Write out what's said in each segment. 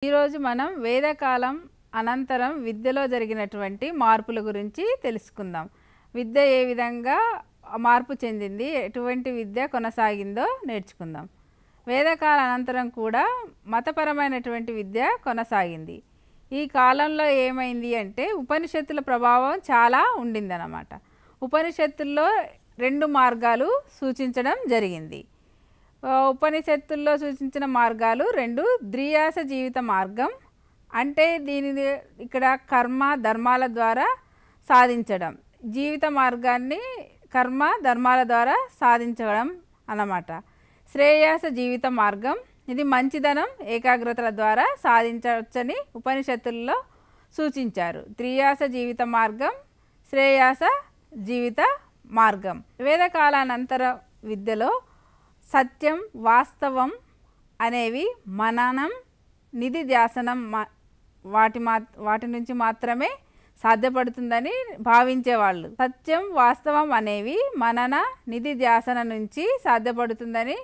ఈరోజు మనం వేదకాలం అనంతరం విద్యలో జరిగినటువంటి మార్పుల గురించి తెలుసుకుందాం. విద్య ఏ విధంగా మార్పు చెందింది, ఎటువంటి విద్య కొనసాగిందో నేర్చుకుందాం. వేదకాల అనంతరం కూడా మతపరమైనటువంటి విద్య కొనసాగింది. ఈ కాలంలో ఏమైంది అంటే ఉపనిషత్తుల ప్రభావం చాలా ఉండిందన్నమాట. ఉపనిషత్తుల్లో 2 మార్గాలు సూచించడం జరిగింది. ఉపనిషత్తుల్లో సూచించిన మార్గాలు 2. ద్రియాస జీవిత మార్గం అంటే దీనిని ఇక్కడ కర్మ ధర్మాల ద్వారా సాధించడం, జీవిత మార్గాన్ని కర్మ ధర్మాల ద్వారా సాధించడం అన్నమాట. శ్రేయాస జీవిత మార్గం ఇది మంచిదనం ఏకాగ్రతల ద్వారా సాధించవచ్చని ఉపనిషత్తుల్లో సూచించారు. త్రియాస జీవిత మార్గం, శ్రేయాస జీవిత మార్గం. వేదకాలానంతర విద్యలో సత్యం వాస్తవం అనేవి మననం నిధిధ్యాసనం వాటి నుంచి మాత్రమే సాధ్యపడుతుందని భావించేవాళ్ళు. సత్యం వాస్తవం అనేవి మనన నిధిధ్యాసన నుంచి సాధ్యపడుతుందని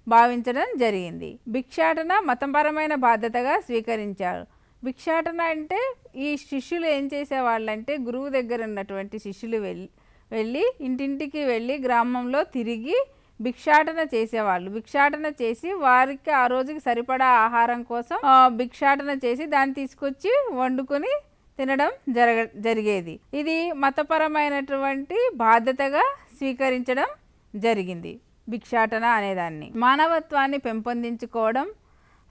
భావించడం జరిగింది. భిక్షాటన మతపరమైన బాధ్యతగా స్వీకరించారు. భిక్షాటన అంటే ఈ శిష్యులు ఏం చేసేవాళ్ళంటే గురువు దగ్గర ఉన్నటువంటి శిష్యులు వెళ్ళి ఇంటింటికి వెళ్ళి గ్రామంలో తిరిగి భిక్షాటన చేసేవాళ్ళు. భిక్షాటన చేసి వారికి ఆ రోజుకి సరిపడా ఆహారం కోసం భిక్షాటన చేసి దాన్ని తీసుకొచ్చి వండుకొని తినడం జరిగేది. ఇది మతపరమైనటువంటి బాధ్యతగా స్వీకరించడం జరిగింది. భిక్షాటన అనేదాన్ని మానవత్వాన్ని పెంపొందించుకోవడం,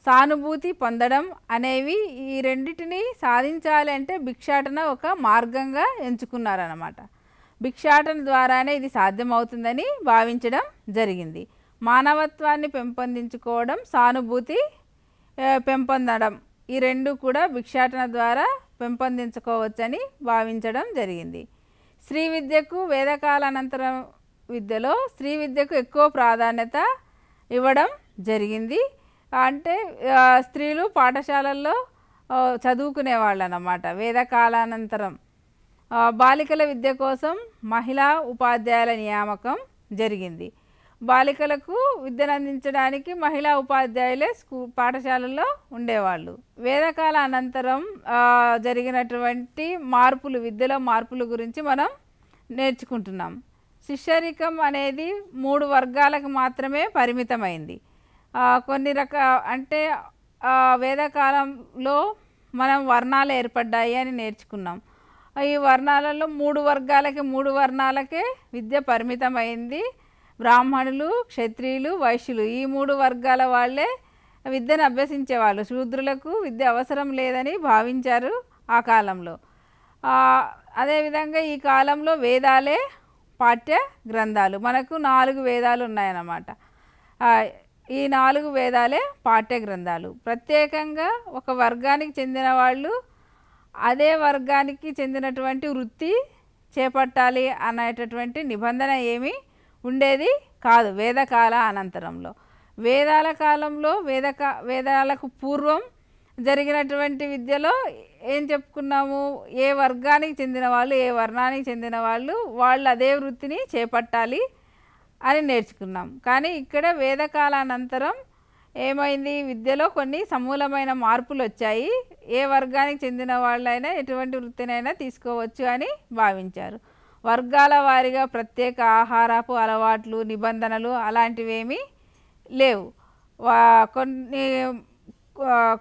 సానుభూతి పొందడం అనేవి ఈ రెండిటిని సాధించాలి అంటే భిక్షాటన ఒక మార్గంగా ఎంచుకున్నారన్నమాట. భిక్షాటన ద్వారానే ఇది సాధ్యమవుతుందని భావించడం జరిగింది. మానవత్వాన్ని పెంపొందించుకోవడం, సానుభూతి పెంపొందడం ఈ 2 కూడా భిక్షాటన ద్వారా పెంపొందించుకోవచ్చని భావించడం జరిగింది. స్త్రీ విద్యకు వేదకాలానంతరం విద్యలో స్త్రీ విద్యకు ఎక్కువ ప్రాధాన్యత ఇవ్వడం జరిగింది. అంటే స్త్రీలు పాఠశాలల్లో చదువుకునేవాళ్ళు అన్నమాట. వేదకాలానంతరం బాలికల విద్య కోసం మహిళా ఉపాధ్యాయుల నియామకం జరిగింది. బాలికలకు విద్యను అందించడానికి మహిళా ఉపాధ్యాయులే పాఠశాలల్లో ఉండేవాళ్ళు. వేదకాల అనంతరం జరిగినటువంటి మార్పులు, విద్యలో మార్పుల గురించి మనం నేర్చుకుంటున్నాం. శిష్యరికం అనేది 3 వర్గాలకు మాత్రమే పరిమితమైంది. కొన్ని అంటే వేదకాలంలో మనం వర్ణాలు ఏర్పడ్డాయి అని నేర్చుకున్నాం. ఈ వర్ణాలలో 3 వర్ణాలకే విద్య పరిమితమైంది. బ్రాహ్మణులు, క్షత్రియులు, వైశ్యులు ఈ 3 వర్గాల వాళ్ళే విద్యను అభ్యసించేవాళ్ళు. శూద్రులకు విద్య అవసరం లేదని భావించారు ఆ కాలంలో. అదేవిధంగా ఈ కాలంలో వేదాలే పాఠ్య గ్రంథాలు. మనకు 4 వేదాలు ఉన్నాయన్నమాట. ఈ 4 వేదాలే పాఠ్య గ్రంథాలు. ప్రత్యేకంగా ఒక వర్గానికి చెందిన వాళ్ళు అదే వర్గానికి చెందినటువంటి వృత్తి చేపట్టాలి అనేటటువంటి నిబంధన ఏమీ ఉండేది కాదు వేదకాల అనంతరంలో. వేదాల కాలంలో వేదాలకు పూర్వం జరిగినటువంటి విద్యలో ఏం చెప్పుకున్నాము, ఏ వర్గానికి చెందిన వాళ్ళు ఏ వర్ణానికి చెందిన వాళ్ళు అదే వృత్తిని చేపట్టాలి అని నేర్చుకున్నాం. కానీ ఇక్కడ వేదకాలానంతరం ఏమైంది, విద్యలో కొన్ని సమూలమైన మార్పులు వచ్చాయి. ఏ వర్గానికి చెందిన వాళ్ళైనా ఎటువంటి వృత్తినైనా తీసుకోవచ్చు అని భావించారు. వర్గాల వారీగా ప్రత్యేక ఆహారపు అలవాట్లు, నిబంధనలు అలాంటివేమీ లేవు. కొన్ని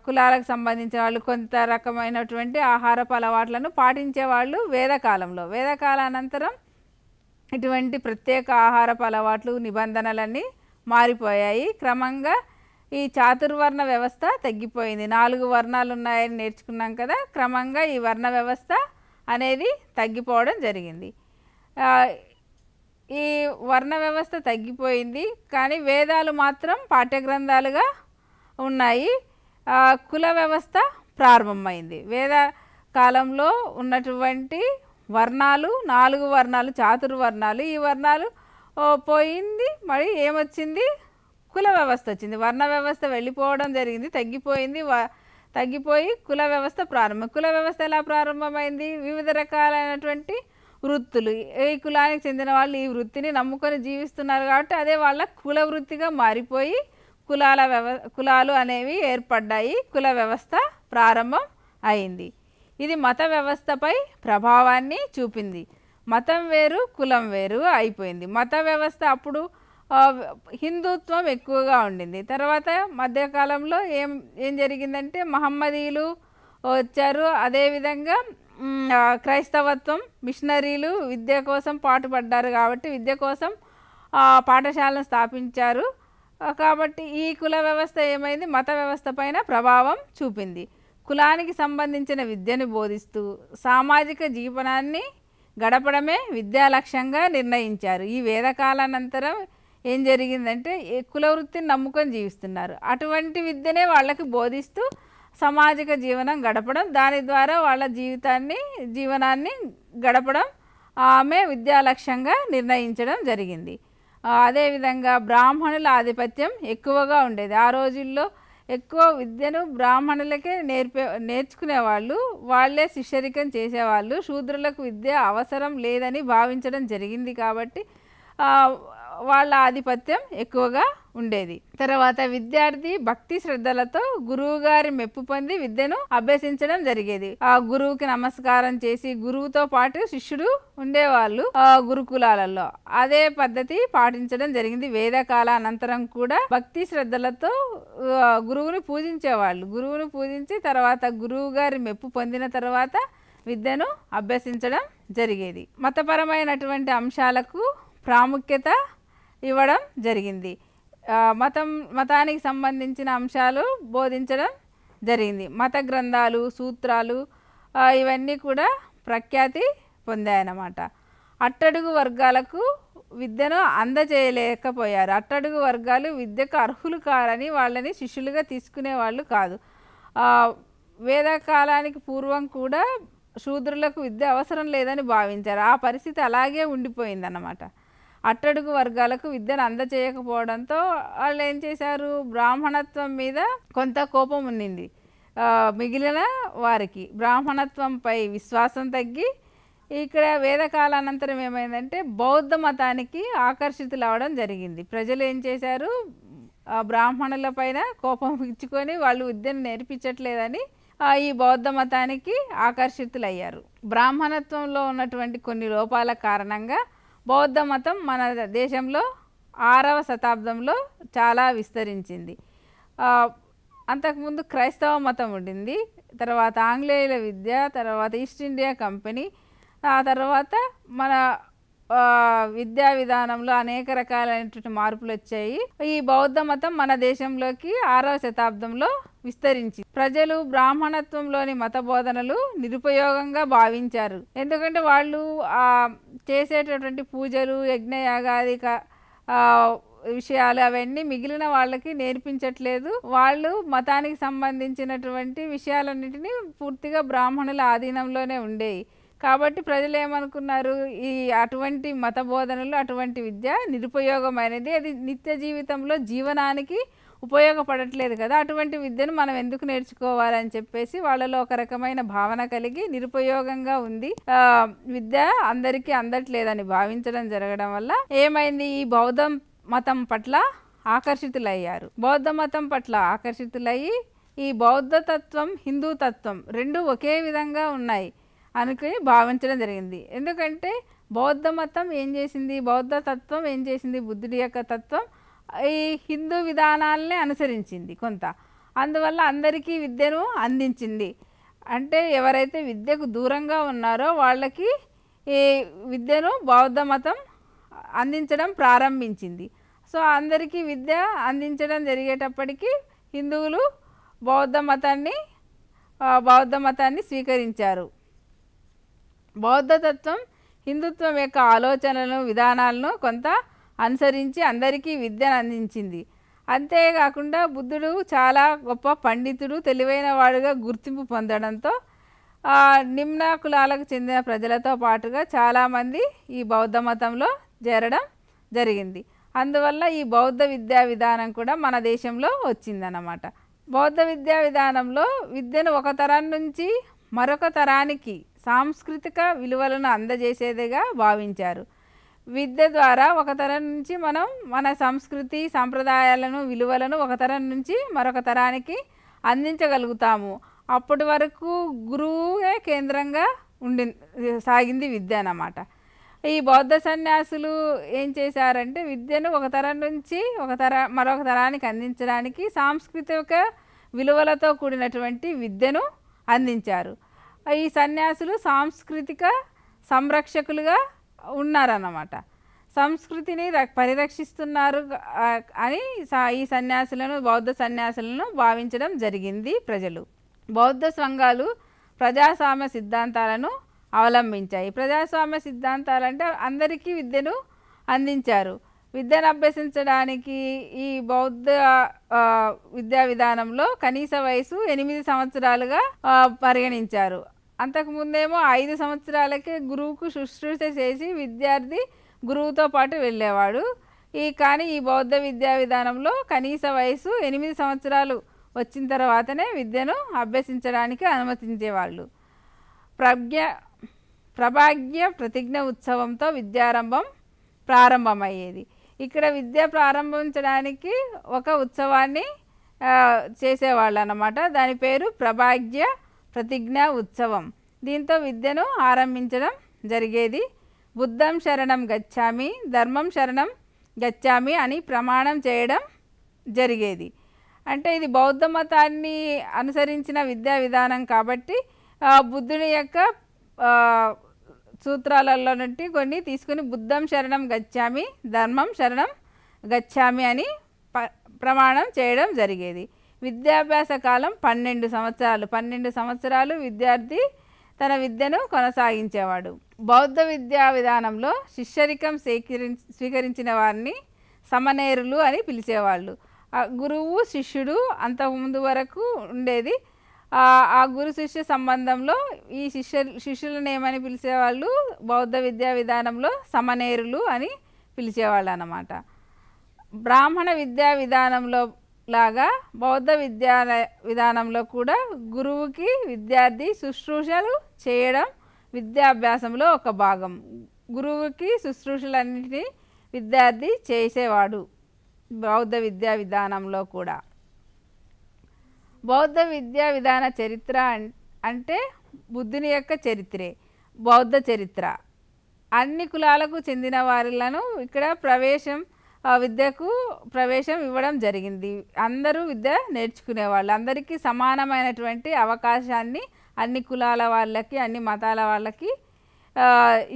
కులాలకు సంబంధించిన వాళ్ళు కొంత రకమైనటువంటి ఆహారపు అలవాట్లను పాటించేవాళ్ళు వేదకాలంలో. వేదకాలానంతరం ఇటువంటి ప్రత్యేక ఆహారపు అలవాట్లు, నిబంధనలన్నీ మారిపోయాయి. క్రమంగా ఈ చాతుర్వర్ణ వ్యవస్థ తగ్గిపోయింది. 4 వర్ణాలు ఉన్నాయని నేర్చుకున్నాం కదా. క్రమంగా ఈ వర్ణ వ్యవస్థ అనేది తగ్గిపోవడం జరిగింది. ఈ వర్ణ వ్యవస్థ తగ్గిపోయింది కానీ వేదాలు మాత్రం పాఠ్యగ్రంథాలుగా ఉన్నాయి. కుల వ్యవస్థ ప్రారంభమైంది. వేద కాలంలో ఉన్నటువంటి వర్ణాలు 4 వర్ణాలు చాతుర్వర్ణాలు. ఈ వర్ణాలు పోయింది, మరి ఏమొచ్చింది, కుల వ్యవస్థ వచ్చింది. వర్ణ వ్యవస్థ వెళ్ళిపోవడం జరిగింది, తగ్గిపోయి కుల వ్యవస్థ ప్రారంభం. కుల వ్యవస్థ ఎలా ప్రారంభమైంది, వివిధ రకాలైనటువంటి వృత్తులు, ఈ కులానికి చెందిన వాళ్ళు ఈ వృత్తిని నమ్ముకొని జీవిస్తున్నారు కాబట్టి అదే వాళ్ళ కుల వృత్తిగా మారిపోయి కులాలు అనేవి ఏర్పడ్డాయి. కుల వ్యవస్థ ప్రారంభం అయింది. ఇది మత వ్యవస్థపై ప్రభావాన్ని చూపింది. మతం వేరు, కులం వేరు అయిపోయింది. మత వ్యవస్థ అప్పుడు హిందుత్వం ఎక్కువగా ఉండింది. తర్వాత మధ్యకాలంలో ఏం జరిగిందంటే మహమ్మదీయులు వచ్చారు. అదేవిధంగా క్రైస్తవత్వం, మిషనరీలు విద్య కోసం పాటుపడ్డారు కాబట్టి విద్య కోసం పాఠశాలను స్థాపించారు. కాబట్టి ఈ కుల వ్యవస్థ ఏమైంది, మత వ్యవస్థ పైన ప్రభావం చూపింది. కులానికి సంబంధించిన విద్యను బోధిస్తూ సామాజిక జీవనాన్ని గడపడమే విద్యా లక్ష్యంగా నిర్ణయించారు. ఈ వేదకాలానంతరం ఏం జరిగిందంటే కుల వృత్తిని నమ్ముకొని జీవిస్తున్నారు. అటువంటి విద్యనే వాళ్ళకి బోధిస్తూ సామాజిక జీవనం గడపడం, దాని ద్వారా వాళ్ళ జీవనాన్ని గడపడం ఆమె విద్యా లక్ష్యంగా నిర్ణయించడం జరిగింది. అదేవిధంగా బ్రాహ్మణుల ఆధిపత్యం ఎక్కువగా ఉండేది. ఆ రోజుల్లో ఎక్కువ విద్యను బ్రాహ్మణులకే నేర్చుకునేవాళ్ళు, వాళ్ళే శిష్యరికం చేసేవాళ్ళు. శూద్రులకు విద్య అవసరం లేదని భావించడం జరిగింది కాబట్టి వాళ్ళ ఆధిపత్యం ఎక్కువగా ఉండేది. తర్వాత విద్యార్థి భక్తి శ్రద్ధలతో గురువు గారి మెప్పు పొంది విద్యను అభ్యసించడం జరిగేది. ఆ గురువుకి నమస్కారం చేసి గురువుతో పాటు శిష్యుడు ఉండేవాళ్ళు గురుకులాలలో. అదే పద్ధతి పాటించడం జరిగింది. వేదకాల అనంతరం కూడా భక్తి శ్రద్ధలతో గురువుని పూజించేవాళ్ళు. గురువుని పూజించి తర్వాత గురువు గారి మెప్పు పొందిన తర్వాత విద్యను అభ్యసించడం జరిగేది. మతపరమైనటువంటి అంశాలకు ప్రాముఖ్యత ఇవ్వడం జరిగింది. మతానికి సంబంధించిన అంశాలు బోధించడం జరిగింది. మత గ్రంథాలు, సూత్రాలు ఇవన్నీ కూడా ప్రఖ్యాతి పొందాయన్నమాట. అట్టడుగు వర్గాలకు విద్యను అందజేయలేకపోయారు. అట్టడుగు వర్గాలు విద్యకు అర్హులు కారని వాళ్ళని శిష్యులుగా తీసుకునేవాళ్ళు కాదు. వేదకాలానికి పూర్వం కూడా శూద్రులకు విద్య అవసరం లేదని భావించారు. ఆ పరిస్థితి అలాగే ఉండిపోయిందన్నమాట. అట్టడుగు వర్గాలకు విద్యను అందజేయకపోవడంతో వాళ్ళు ఏం చేశారు, బ్రాహ్మణత్వం మీద కొంత కోపం ఉన్నింది. మిగిలిన వారికి బ్రాహ్మణత్వంపై విశ్వాసం తగ్గి ఇక్కడ వేదకాలానంతరం ఏమైందంటే బౌద్ధ మతానికి ఆకర్షితులు అవ్వడం జరిగింది. ప్రజలు ఏం చేశారు, బ్రాహ్మణుల పైన కోపం ఇచ్చుకొని వాళ్ళు విద్యను నేర్పించట్లేదని ఈ బౌద్ధ మతానికి ఆకర్షితులయ్యారు. బ్రాహ్మణత్వంలో ఉన్నటువంటి కొన్ని లోపాల కారణంగా బౌద్ధ మతం మన దేశంలో 6వ శతాబ్దంలో చాలా విస్తరించింది. అంతకుముందు క్రైస్తవ మతం ఉండింది. తర్వాత ఆంగ్లేయుల విద్య, తర్వాత ఈస్ట్ ఇండియా కంపెనీ, ఆ తర్వాత మన విద్యా విధానంలో అనేక రకాలైనటువంటి మార్పులు వచ్చాయి. ఈ బౌద్ధ మతం మన దేశంలోకి 6వ శతాబ్దంలో విస్తరించి ప్రజలు బ్రాహ్మణత్వంలోని మత బోధనలు నిరుపయోగంగా భావించారు. ఎందుకంటే వాళ్ళు చేసేటటువంటి పూజలు, యజ్ఞయాగాది విషయాలు అవన్నీ మిగిలిన వాళ్ళకి నేర్పించట్లేదు. వాళ్ళు మతానికి సంబంధించినటువంటి విషయాలన్నింటినీ పూర్తిగా బ్రాహ్మణుల ఆధీనంలోనే ఉండేవి. కాబట్టి ప్రజలు ఏమనుకున్నారు, ఈ అటువంటి మత బోధనలు, అటువంటి విద్య నిరుపయోగమైనది, అది నిత్య జీవితంలో జీవనానికి ఉపయోగపడట్లేదు కదా, అటువంటి విద్యను మనం ఎందుకు నేర్చుకోవాలని చెప్పేసి వాళ్ళలో ఒక రకమైన భావన కలిగి నిరుపయోగంగా ఉంది, విద్య అందరికీ అందట్లేదని భావించడం జరగడం వల్ల ఏమైంది, ఈ బౌద్ధ మతం పట్ల ఆకర్షితులయ్యారు. బౌద్ధ మతం పట్ల ఆకర్షితులయ్యి ఈ బౌద్ధ తత్వం, హిందూ తత్వం రెండు ఒకే విధంగా ఉన్నాయి అనుకుని భావించడం జరిగింది. ఎందుకంటే బౌద్ధ మతం ఏం చేసింది, బౌద్ధ తత్వం ఏం చేసింది, బుద్ధుడి యొక్క తత్వం ఈ హిందూ విధానాలనే అనుసరించింది కొంత. అందువల్ల అందరికీ విద్యను అందించింది. అంటే ఎవరైతే విద్యకు దూరంగా ఉన్నారో వాళ్ళకి ఈ విద్యను బౌద్ధ మతం అందించడం ప్రారంభించింది. సో అందరికీ విద్య అందించడం జరిగేటప్పటికీ హిందువులు బౌద్ధ మతాన్ని స్వీకరించారు. బౌద్ధ తత్వం హిందుత్వం యొక్క ఆలోచనలను, విధానాలను కొంత అనుసరించి అందరికీ విద్యను అందించింది. అంతేకాకుండా బుద్ధుడు చాలా గొప్ప పండితుడు, తెలివైన వాడుగా గుర్తింపు పొందడంతో నిమ్న కులాలకు చెందిన ప్రజలతో పాటుగా చాలామంది ఈ బౌద్ధ మతంలో చేరడం జరిగింది. అందువల్ల ఈ బౌద్ధ విద్యా విధానం కూడా మన దేశంలో వచ్చిందన్నమాట. బౌద్ధ విద్యా విధానంలో విద్యను ఒక తరం నుంచి మరొక తరానికి సాంస్కృతిక విలువలను అందజేసేదిగా భావించారు. విద్య ద్వారా ఒక తరం నుంచి మనం మన సంస్కృతి సాంప్రదాయాలను విలువలను ఒక తరం నుంచి మరొక తరానికి అందించగలుగుతాము. అప్పటి వరకు గురువే కేంద్రంగా సాగింది విద్య అన్నమాట. ఈ బౌద్ధ సన్యాసులు ఏం చేశారంటే విద్యను ఒక తరం నుంచి మరొక తరానికి అందించడానికి సాంస్కృతిక విలువలతో కూడినటువంటి విద్యను అందించారు. ఈ సన్యాసులు సాంస్కృతిక సంరక్షకులుగా ఉన్నారన్నమాట. సంస్కృతిని పరిరక్షిస్తున్నారు అని ఈ సన్యాసులను బౌద్ధ సన్యాసులను భావించడం జరిగింది ప్రజలు. బౌద్ధ సంఘాలు ప్రజాస్వామ్య సిద్ధాంతాలను అవలంబించాయి. ప్రజాస్వామ్య సిద్ధాంతాలంటే అందరికీ విద్యను అందించారు. విద్యను అభ్యసించడానికి ఈ బౌద్ధ విద్యా విధానంలో కనీస వయసు 8 సంవత్సరాలుగా పరిగణించారు. అంతకుముందేమో 5 సంవత్సరాలకే గురువుకు శుశ్రూష చేసి విద్యార్థి గురువుతో పాటు వెళ్ళేవాడు. కానీ ఈ బౌద్ధ విద్యా విధానంలో కనీస వయసు 8 సంవత్సరాలు వచ్చిన తర్వాతనే విద్యను అభ్యసించడానికి అనుమతించేవాళ్ళు. ప్రభాగ్య ప్రతిజ్ఞ ఉత్సవంతో విద్యారంభం ప్రారంభమయ్యేది. ఇక్కడ విద్య ప్రారంభించడానికి ఒక ఉత్సవాన్ని చేసేవాళ్ళు అన్నమాట. దాని పేరు ప్రభాగ్య ప్రతిజ్ఞ ఉత్సవం. దీంతో విద్యను ఆరంభించడం జరిగేది. బుద్ధం శరణం గచ్చామి, ధర్మం శరణం గచ్చామి అని ప్రమాణం చేయడం జరిగేది. అంటే ఇది బౌద్ధ మతాన్ని అనుసరించిన విద్యా విధానం కాబట్టి బుద్ధుని యొక్క సూత్రాలలో నుండి కొన్ని తీసుకుని బుద్ధం శరణం గచ్చామి, ధర్మం శరణం గచ్చామి అని ప్రమాణం చేయడం జరిగేది. విద్యాభ్యాస కాలం 12 సంవత్సరాలు. 12 సంవత్సరాలు విద్యార్థి తన విద్యను కొనసాగించేవాడు. బౌద్ధ విద్యా విధానంలో శిష్యరికం స్వీకరించిన వారిని సమనేరులు అని పిలిచేవాళ్ళు. గురువు శిష్యుడు అంతకుముందు వరకు ఉండేది. ఆ గురు శిష్య సంబంధంలో ఈ శిష్యులను ఏమని పిలిచేవాళ్ళు? బౌద్ధ విద్యా విధానంలో సమనేరులు అని పిలిచేవాళ్ళు అన్నమాట. బ్రాహ్మణ విద్యా విధానంలో లాగా బౌద్ధ విద్యా విధానంలో కూడా గురువుకి విద్యార్థి శుశ్రూషలు చేయడం విద్యాభ్యాసంలో ఒక భాగం. గురువుకి శుశ్రూషలన్నింటినీ విద్యార్థి చేసేవాడు బౌద్ధ విద్యా విధానంలో కూడా. బౌద్ధ విద్యా విధాన చరిత్ర అంటే బుద్ధుని యొక్క చరిత్రే బౌద్ధ చరిత్ర. అన్ని కులాలకు చెందిన వారిలను ఇక్కడ విద్యకు ప్రవేశం ఇవ్వడం జరిగింది. అందరూ విద్య నేర్చుకునేవాళ్ళు. అందరికీ సమానమైనటువంటి అవకాశాన్ని అన్ని కులాల వాళ్ళకి అన్ని మతాల వాళ్ళకి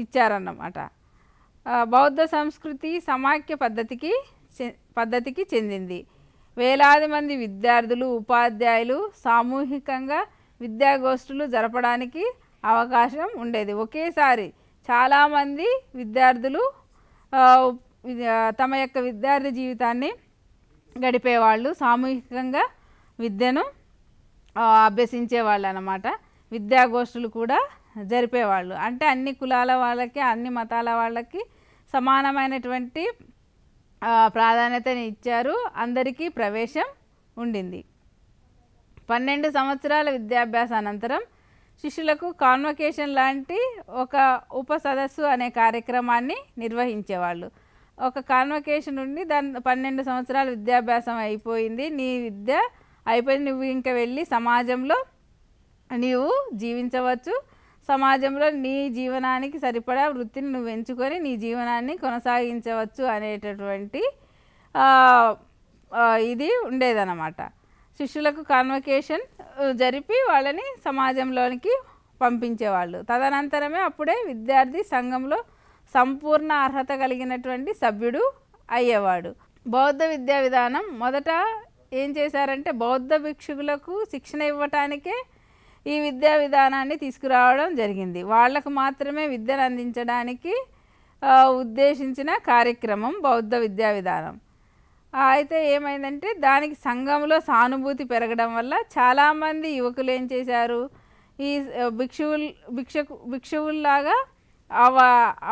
ఇచ్చారన్నమాట. బౌద్ధ సంస్కృతి సమాఖ్య పద్ధతికి చెందింది. వేలాది మంది విద్యార్థులు ఉపాధ్యాయులు సామూహికంగా విద్యాగోష్ఠులు జరపడానికి అవకాశం ఉండేది. ఒకేసారి చాలామంది విద్యార్థులు తమ యొక్క విద్యార్థి జీవితాన్ని గడిపేవాళ్ళు. సామూహికంగా విద్యను అభ్యసించేవాళ్ళు అన్నమాట. విద్యాగోష్ఠులు కూడా జరిపేవాళ్ళు. అంటే అన్ని కులాల వాళ్ళకి అన్ని మతాల వాళ్ళకి సమానమైనటువంటి ప్రాధాన్యతని ఇచ్చారు. అందరికీ ప్రవేశం ఉండింది. 12 సంవత్సరాల విద్యాభ్యాస అనంతరం శిష్యులకు కాన్వకేషన్ లాంటి ఒక ఉపసదస్సు అనే కార్యక్రమాన్ని నిర్వహించేవాళ్ళు. ఒక కాన్వకేషన్ ఉండి 12 సంవత్సరాల విద్యాభ్యాసం అయిపోయింది, నీ విద్య అయిపోయింది, నువ్వు ఇంకా వెళ్ళి సమాజంలో నీవు జీవించవచ్చు, సమాజంలో నీ జీవనానికి సరిపడా వృత్తిని నువ్వు ఎంచుకొని నీ జీవనాన్ని కొనసాగించవచ్చు అనేటటువంటి ఇది ఉండేదన్నమాట. శిష్యులకు కాన్వకేషన్ జరిపి వాళ్ళని సమాజంలోనికి పంపించేవాళ్ళు. తదనంతరమే అప్పుడే విద్యార్థి సంఘంలో సంపూర్ణ అర్హత కలిగినటువంటి సభ్యుడు అయ్యేవాడు. బౌద్ధ విద్యా విధానం మొదట ఏం చేశారంటే బౌద్ధ భిక్షువులకు శిక్షణ ఇవ్వటానికే ఈ విద్యా విధానాన్ని తీసుకురావడం జరిగింది. వాళ్లకు మాత్రమే విద్యను అందించడానికి ఉద్దేశించిన కార్యక్రమం బౌద్ధ విద్యా విధానం. అయితే ఏమైందంటే దానికి సంఘంలో సానుభూతి పెరగడం వల్ల చాలామంది యువకులు ఏం చేశారు, ఈ భిక్షువుల్లాగా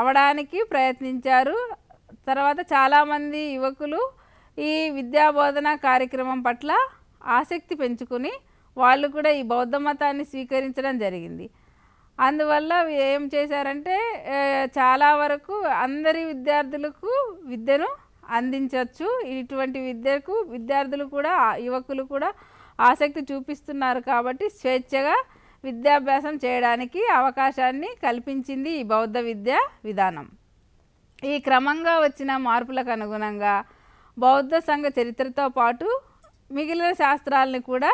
అవడానికి ప్రయత్నించారు. తర్వాత చాలామంది యువకులు ఈ విద్యాబోధన కార్యక్రమం పట్ల ఆసక్తి పెంచుకుని వాళ్ళు కూడా ఈ బౌద్ధ మతాన్ని స్వీకరించడం జరిగింది. అందువల్ల ఏం చేశారంటే చాలా వరకు అందరి విద్యార్థులకు విద్యను అందించవచ్చు. ఇటువంటి విద్యకు విద్యార్థులు కూడా యువకులు కూడా ఆసక్తి చూపిస్తున్నారు కాబట్టి స్వేచ్ఛగా విద్యాభ్యాసం చేయడానికి అవకాశాన్ని కల్పించింది ఈ బౌద్ధ విద్యా విధానం. ఈ క్రమంగా వచ్చిన మార్పులకు అనుగుణంగా బౌద్ధ సంఘ చరిత్రతో పాటు మిగిలిన శాస్త్రాలను కూడా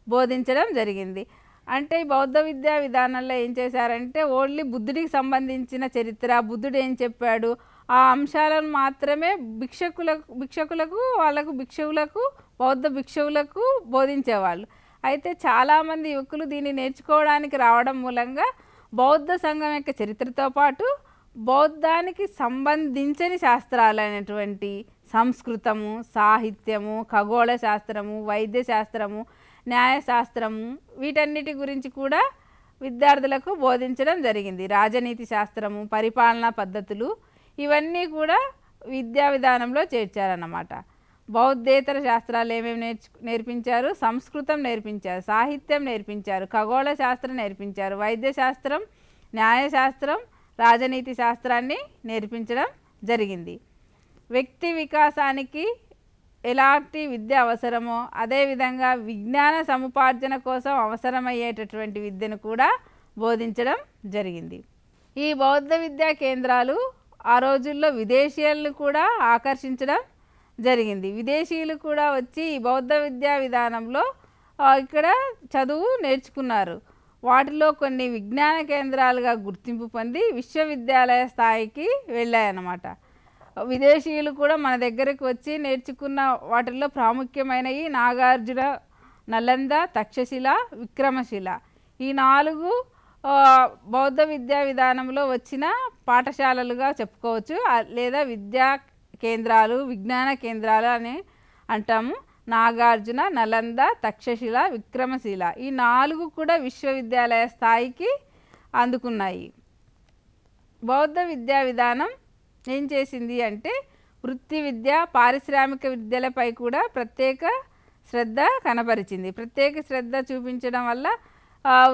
బోధించడం జరిగింది. అంటే ఈ బౌద్ధ విద్యా విధానంలో ఏం చేశారంటే ఓన్లీ బుద్ధుడికి సంబంధించిన చరిత్ర, బుద్ధుడు ఏం చెప్పాడు ఆ అంశాలను మాత్రమే భిక్షకులకు వాళ్ళకు భిక్షువులకు బౌద్ధ భిక్షువులకు బోధించేవాళ్ళు. అయితే చాలామంది యువకులు దీన్ని నేర్చుకోవడానికి రావడం మూలంగా బౌద్ధ సంఘం యొక్క చరిత్రతో పాటు బౌద్ధానికి సంబంధించని శాస్త్రాలైనటువంటి సంస్కృతము, సాహిత్యము, ఖగోళ శాస్త్రము, వైద్య శాస్త్రము, న్యాయశాస్త్రము వీటన్నిటి గురించి కూడా విద్యార్థులకు బోధించడం జరిగింది. రాజనీతి శాస్త్రము, పరిపాలనా పద్ధతులు ఇవన్నీ కూడా విద్యా విధానంలో చేర్చారన్నమాట. బౌద్ధేతర శాస్త్రాలు ఏమేమి నేర్పించారు? సంస్కృతం నేర్పించారు, సాహిత్యం నేర్పించారు, ఖగోళ శాస్త్రం నేర్పించారు, వైద్య శాస్త్రం, న్యాయశాస్త్రం, రాజనీతి శాస్త్రాన్ని నేర్పించడం జరిగింది. వ్యక్తి వికాసానికి ఎలాంటి విద్య అవసరమో అదేవిధంగా విజ్ఞాన సముపార్జన కోసం అవసరమయ్యేటటువంటి విద్యను కూడా బోధించడం జరిగింది. ఈ బౌద్ధ విద్యా కేంద్రాలు ఆ రోజుల్లో విదేశీయులను కూడా ఆకర్షించడం జరిగింది. విదేశీయులు కూడా వచ్చి ఈ బౌద్ధ విద్యా విధానంలో ఇక్కడ చదువు నేర్చుకున్నారు. వాటిలో కొన్ని విజ్ఞాన కేంద్రాలుగా గుర్తింపు పొంది విశ్వవిద్యాలయ స్థాయికి వెళ్ళాయన్నమాట. విదేశీయులు కూడా మన దగ్గరకు వచ్చి నేర్చుకున్న వాటిల్లో ప్రాముఖ్యమైనవి నాగార్జున, నలంద, తక్షశిల, విక్రమశిల. ఈ 4 బౌద్ధ విద్యా విధానంలో వచ్చిన పాఠశాలలుగా చెప్పుకోవచ్చు, లేదా విద్యా కేంద్రాలు, విజ్ఞాన కేంద్రాలు అని అంటాము. నాగార్జున, నలంద, తక్షశిల, విక్రమశిల ఈ 4 కూడా విశ్వవిద్యాలయ స్థాయికి అందుకున్నాయి. బౌద్ధ విద్యా విధానం ఏం చేసింది అంటే వృత్తి విద్య, పారిశ్రామిక విద్యలపై కూడా ప్రత్యేక శ్రద్ధ కనబరిచింది. ప్రత్యేక శ్రద్ధ చూపించడం వల్ల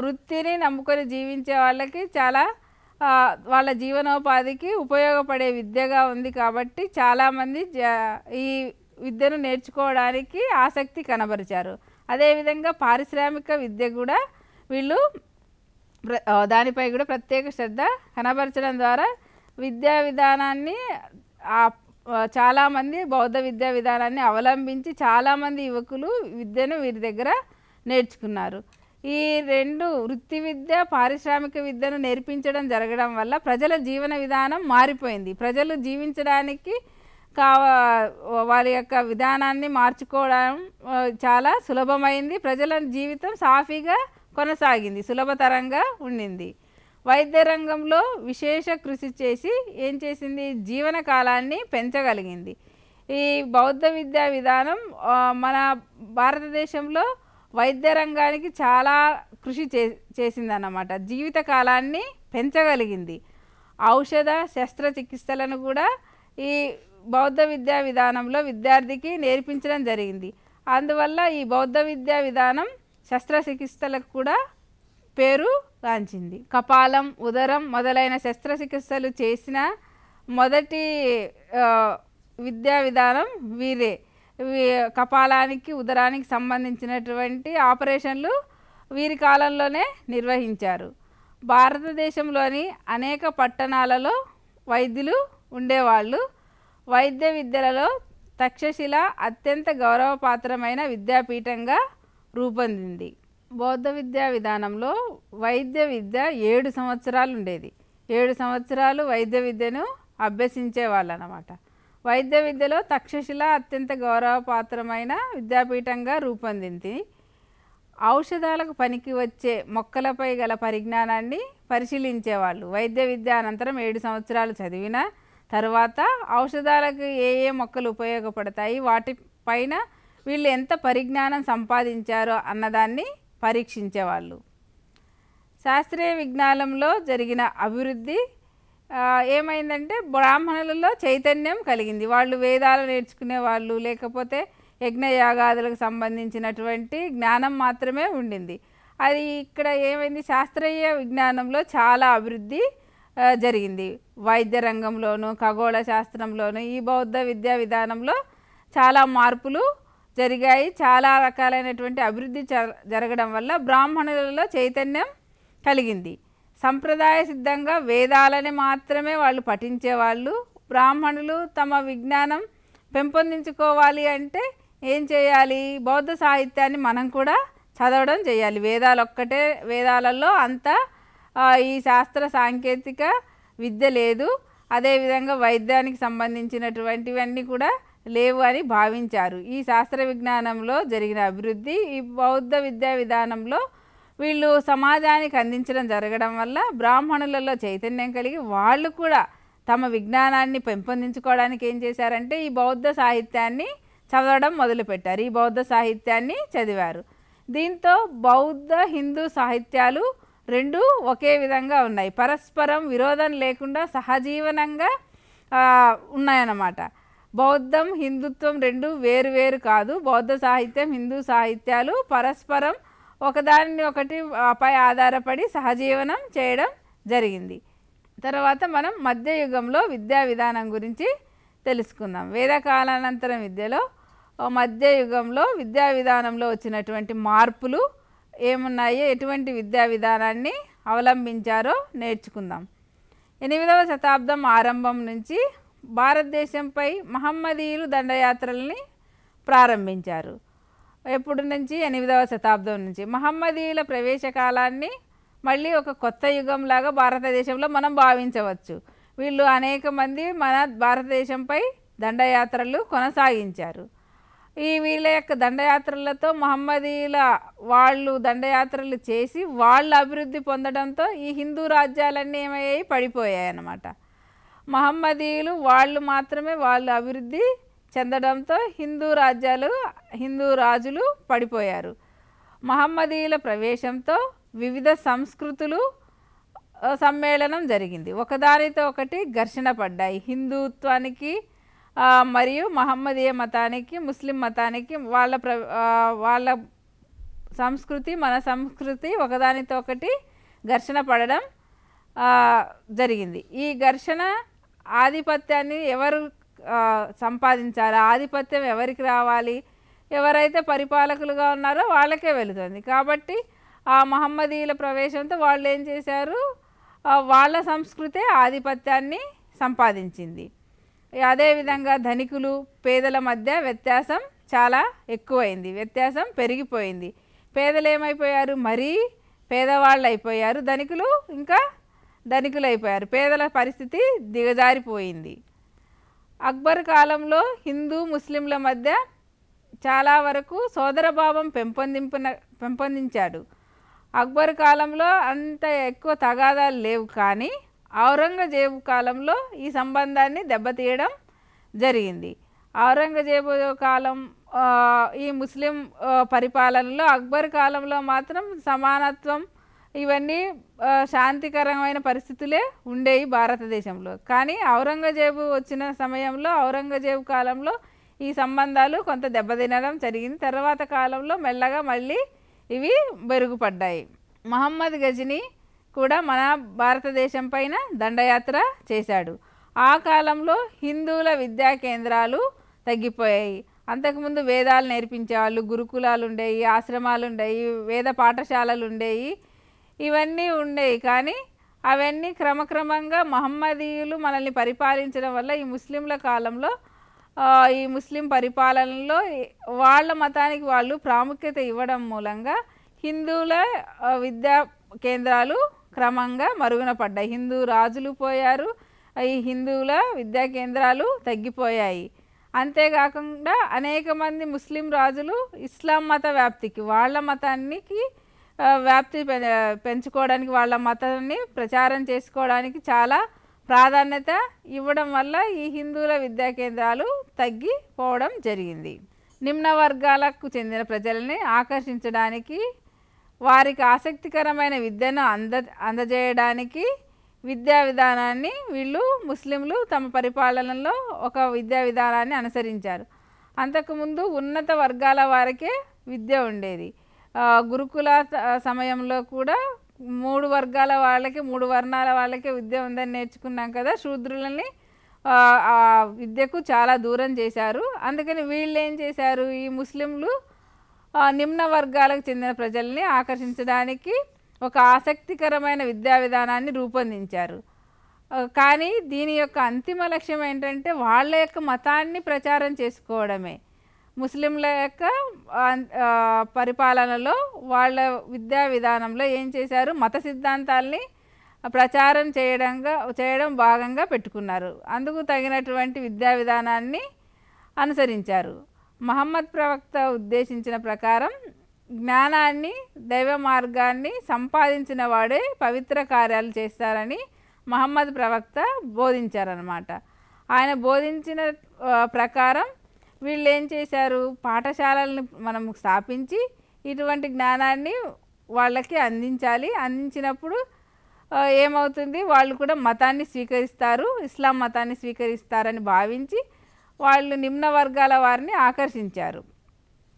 వృత్తిని నమ్ముకొని జీవించే వాళ్ళకి చాలా వాళ్ళ జీవనోపాధికి ఉపయోగపడే విద్యగా ఉంది కాబట్టి చాలామంది ఈ విద్యను నేర్చుకోవడానికి ఆసక్తి కనబరిచారు. అదేవిధంగా పారిశ్రామిక విద్య కూడా వీళ్ళు దానిపై కూడా ప్రత్యేక శ్రద్ధ కనబరచడం ద్వారా విద్యా విధానాన్ని చాలామంది బౌద్ధ విద్యా విధానాన్ని అవలంబించి చాలామంది యువకులు విద్యను వీరి దగ్గర నేర్చుకున్నారు. ఈ 2 వృత్తి విద్య, పారిశ్రామిక విద్యను నేర్పించడం జరగడం వల్ల ప్రజల జీవన విధానం మారిపోయింది. ప్రజలు జీవించడానికి వారి యొక్క విధానాన్ని మార్చుకోవడం చాలా సులభమైంది. ప్రజల జీవితం సాఫీగా కొనసాగింది, సులభతరంగా ఉండింది. వైద్య రంగంలో విశేష కృషి చేసి ఏం చేసింది? జీవన కాలాన్ని పెంచగలిగింది. ఈ బౌద్ధ విద్యా విధానం మన భారతదేశంలో వైద్య రంగానికి చాలా కృషి చేసిందన్నమాట. జీవిత కాలాన్ని పెంచగలిగింది. ఔషధ శస్త్రచికిత్సలను కూడా ఈ బౌద్ధ విద్యా విధానంలో విద్యార్థికి నేర్పించడం జరిగింది. అందువల్ల ఈ బౌద్ధ విద్యా విధానం శస్త్రచికిత్సలకు కూడా పేరు గాంచింది. కపాలం, ఉదరం మొదలైన శస్త్రచికిత్సలు చేసిన మొదటి విద్యా విధానం వీరే. కపాలానికి, ఉదరానికి సంబంధించినటువంటి ఆపరేషన్లు వీరి కాలంలోనే నిర్వహించారు. భారతదేశంలోని అనేక పట్టణాలలో వైద్యులు ఉండేవాళ్ళు. వైద్య విద్యలలో తక్షశిల అత్యంత గౌరవపాత్రమైన విద్యాపీఠంగా రూపొందింది. బౌద్ధ విద్యా విధానంలో వైద్య విద్య 7 సంవత్సరాలు ఉండేది. 7 సంవత్సరాలు వైద్య విద్యను అభ్యసించేవాళ్ళు అన్నమాట. వైద్య విద్యలో తక్షశిల అత్యంత గౌరవపాత్రమైన విద్యాపీఠంగా రూపొందింది. ఔషధాలకు పనికి వచ్చే మొక్కలపై గల పరిజ్ఞానాన్ని పరిశీలించేవాళ్ళు. వైద్య విద్య అనంతరం 7 సంవత్సరాలు చదివిన తర్వాత ఔషధాలకు ఏ మొక్కలు ఉపయోగపడతాయి, వాటిపైన వీళ్ళు ఎంత పరిజ్ఞానం సంపాదించారో అన్నదాన్ని పరీక్షించేవాళ్ళు. శాస్త్రీయ విజ్ఞానంలో జరిగిన అభివృద్ధి ఏమైందంటే బ్రాహ్మణులలో చైతన్యం కలిగింది. వాళ్ళు వేదాలు నేర్చుకునే వాళ్ళు, లేకపోతే యజ్ఞయాగాదులకు సంబంధించినటువంటి జ్ఞానం మాత్రమే ఉండింది. అది ఇక్కడ ఏమైంది, శాస్త్రీయ విజ్ఞానంలో చాలా అభివృద్ధి జరిగింది. వైద్య రంగంలోను, ఖగోళ శాస్త్రంలోను, ఈ బౌద్ధ విద్యా విధానంలో చాలా మార్పులు జరిగాయి. చాలా రకాలైనటువంటి అభివృద్ధి జరగడం వల్ల బ్రాహ్మణులలో చైతన్యం కలిగింది. సంప్రదాయ సిద్ధంగా వేదాలని మాత్రమే వాళ్ళు పఠించేవాళ్ళు. బ్రాహ్మణులు తమ విజ్ఞానం పెంపొందించుకోవాలి అంటే ఏం చేయాలి, బౌద్ధ సాహిత్యాన్ని మనం కూడా చదవడం చేయాలి. వేదాలలో అంతా ఈ శాస్త్ర సాంకేతిక విద్య లేదు. అదేవిధంగా వైద్యానికి సంబంధించినటువంటివన్నీ కూడా లేవు అని భావించారు. ఈ శాస్త్ర విజ్ఞానంలో జరిగిన అభివృద్ధి ఈ బౌద్ధ విద్యా విధానంలో వీళ్ళు సమాజానికి అందించడం జరగడం వల్ల బ్రాహ్మణులలో చైతన్యం కలిగి వాళ్ళు కూడా తమ విజ్ఞానాన్ని పెంపొందించుకోవడానికి ఏం చేశారంటే ఈ బౌద్ధ సాహిత్యాన్ని చదవడం మొదలుపెట్టారు. ఈ బౌద్ధ సాహిత్యాన్ని చదివారు. దీంతో బౌద్ధ హిందూ సాహిత్యాలు రెండు ఒకే విధంగా ఉన్నాయి. పరస్పరం విరోధం లేకుండా సహజీవనంగా ఉన్నాయన్నమాట. బౌద్ధం హిందుత్వం రెండు వేరు వేరు కాదు. బౌద్ధ సాహిత్యం హిందూ సాహిత్యాలు పరస్పరం ఒకదానిని ఒకటి పై ఆధారపడి సహజీవనం చేయడం జరిగింది. తర్వాత మనం మధ్యయుగంలో విద్యా విధానం గురించి తెలుసుకుందాం. వేదకాలానంతరం విద్యలో మధ్యయుగంలో విద్యా విధానంలో వచ్చినటువంటి మార్పులు ఏమున్నాయో, ఎటువంటి విద్యా విధానాన్ని అవలంబించారో నేర్చుకుందాం. 8వ శతాబ్దం ఆరంభం నుంచి భారతదేశంపై మహమ్మదీయులు దండయాత్రల్ని ప్రారంభించారు. ఎప్పుడు నుంచి? 8వ శతాబ్దం నుంచి. మహమ్మదీయుల ప్రవేశ కాలాన్ని మళ్ళీ ఒక కొత్త యుగంలాగా భారతదేశంలో మనం భావించవచ్చు. వీళ్ళు అనేక మంది మన భారతదేశంపై దండయాత్రలు కొనసాగించారు. వీళ్ళ యొక్క దండయాత్రలతో మహమ్మదీయుల వాళ్ళు దండయాత్రలు చేసి వాళ్ళు అభివృద్ధి పొందడంతో ఈ హిందూ రాజ్యాలన్నీ ఏమయ్యాయి, పడిపోయాయి అన్నమాట. మహమ్మదీయులు వాళ్ళు మాత్రమే వాళ్ళు అభివృద్ధి చెందడంతో హిందూ రాజులు పడిపోయారు. మహమ్మదీయుల ప్రవేశంతో వివిధ సంస్కృతులు సమ్మేళనం జరిగింది. ఒకదానితో ఒకటి ఘర్షణ పడ్డాయి. హిందుత్వానికి మరియు మహమ్మదీయ మతానికి, ముస్లిం మతానికి వాళ్ళ సంస్కృతి మన సంస్కృతి ఒకదానితో ఒకటి ఘర్షణ పడడం జరిగింది. ఈ ఘర్షణ ఆధిపత్యాన్ని ఎవరు సంపాదించాలి, ఆధిపత్యం ఎవరికి రావాలి, ఎవరైతే పరిపాలకులుగా ఉన్నారో వాళ్ళకే వెళుతుంది. కాబట్టి ఆ మహమ్మదీయుల ప్రవేశంతో వాళ్ళు ఏం చేశారు, వాళ్ళ సంస్కృతే ఆధిపత్యాన్ని సంపాదించింది. అదేవిధంగా ధనికులు పేదల మధ్య వ్యత్యాసం చాలా ఎక్కువైంది, వ్యత్యాసం పెరిగిపోయింది. పేదలు ఏమైపోయారు, మరీ పేదవాళ్ళు అయిపోయారు, ధనికులు ఇంకా ధనికులు అయిపోయారు. పేదల పరిస్థితి దిగజారిపోయింది. అక్బర్ కాలంలో హిందూ ముస్లింల మధ్య చాలా వరకు సోదరభావం పెంపొందించాడు. అక్బర్ కాలంలో అంత ఎక్కువ తగాదాలు లేవు, కానీ ఔరంగజేబు కాలంలో ఈ సంబంధాన్ని దెబ్బతీయడం జరిగింది. ఔరంగజేబు కాలం ఈ ముస్లిం పరిపాలనలో, అక్బర్ కాలంలో మాత్రం సమానత్వం ఇవన్నీ శాంతికరమైన పరిస్థితులే ఉండేవి భారతదేశంలో. కానీ ఔరంగజేబు వచ్చిన సమయంలో, ఔరంగజేబు కాలంలో ఈ సంబంధాలు కొంత దెబ్బతినడం జరిగింది. తర్వాత కాలంలో మెల్లగా మళ్ళీ ఇవి మెరుగుపడ్డాయి. మహమ్మద్ గజనీ కూడా మన భారతదేశం పైన దండయాత్ర చేశాడు. ఆ కాలంలో హిందువుల విద్యా కేంద్రాలు తగ్గిపోయాయి. అంతకుముందు వేదాలు నేర్పించేవాళ్ళు, గురుకులాలు ఉండేవి, ఆశ్రమాలు ఉండేవి, వేద పాఠశాలలు ఉండేవి, ఇవన్నీ ఉండేవి. కానీ అవన్నీ క్రమక్రమంగా మహమ్మదీయులు మనల్ని పరిపాలించడం వల్ల ఈ ముస్లింల కాలంలో ఈ ముస్లిం పరిపాలనలో వాళ్ళ మతానికి వాళ్ళు ప్రాముఖ్యత ఇవ్వడం మూలంగా హిందువుల విద్యా కేంద్రాలు క్రమంగా మరుగున పడ్డాయి. హిందూ రాజులు పోయారు, ఈ హిందువుల విద్యా కేంద్రాలు తగ్గిపోయాయి. అంతేకాకుండా అనేక మంది ముస్లిం రాజులు ఇస్లాం మత వ్యాప్తికి, వాళ్ళ మతానికి వ్యాప్తి పెంచుకోవడానికి, వాళ్ళ మతాన్ని ప్రచారం చేసుకోవడానికి చాలా ప్రాధాన్యత ఇవ్వడం వల్ల ఈ హిందువుల విద్యా కేంద్రాలు తగ్గిపోవడం జరిగింది. నిమ్న వర్గాలకు చెందిన ప్రజల్ని ఆకర్షించడానికి, వారికి ఆసక్తికరమైన విద్యను అందజేయడానికి విద్యా విధానాన్ని వీళ్ళు ముస్లింలు తమ పరిపాలనలో ఒక విద్యా విధానాన్ని అనుసరించారు. అంతకుముందు ఉన్నత వర్గాల వారికే విద్య ఉండేది. గురుకుల సమయంలో కూడా 3 వర్గాల వాళ్ళకి 3 వర్ణాల వాళ్ళకే విద్య ఉందని నేర్చుకున్నాం కదా. శూద్రులని ఆ విద్యకు చాలా దూరం చేశారు. అందుకని వీళ్ళు ఏం చేశారు, ఈ ముస్లింలు నిమ్న వర్గాలకు చెందిన ప్రజల్ని ఆకర్షించడానికి ఒక ఆసక్తికరమైన విద్యా విధానాన్ని రూపొందించారు. కానీ దీని యొక్క అంతిమ లక్ష్యం ఏంటంటే వాళ్ళ యొక్క మతాన్ని ప్రచారం చేసుకోవడమే. ముస్లింల యొక్క పరిపాలనలో వాళ్ళ విద్యా విధానంలో ఏం చేశారు, మత సిద్ధాంతాల్ని ప్రచారం చేయడం భాగంగా పెట్టుకున్నారు. అందుకు తగినటువంటి విద్యా విధానాన్ని అనుసరించారు. మహమ్మద్ ప్రవక్త ఉద్దేశించిన ప్రకారం జ్ఞానాన్ని, దైవ మార్గాన్ని సంపాదించిన వాడే పవిత్ర కార్యాలు చేస్తారని మహమ్మద్ ప్రవక్త బోధించారన్నమాట. ఆయన బోధించిన ప్రకారం వీళ్ళు ఏం చేశారు, పాఠశాలలను మనం స్థాపించి ఇటువంటి జ్ఞానాన్ని వాళ్ళకి అందించాలి. అందించినప్పుడు ఏమవుతుంది, వాళ్ళు కూడా మతాన్ని స్వీకరిస్తారు, ఇస్లాం మతాన్ని స్వీకరిస్తారని భావించి వాళ్ళు నిమ్న వర్గాల వారిని ఆకర్షించారు.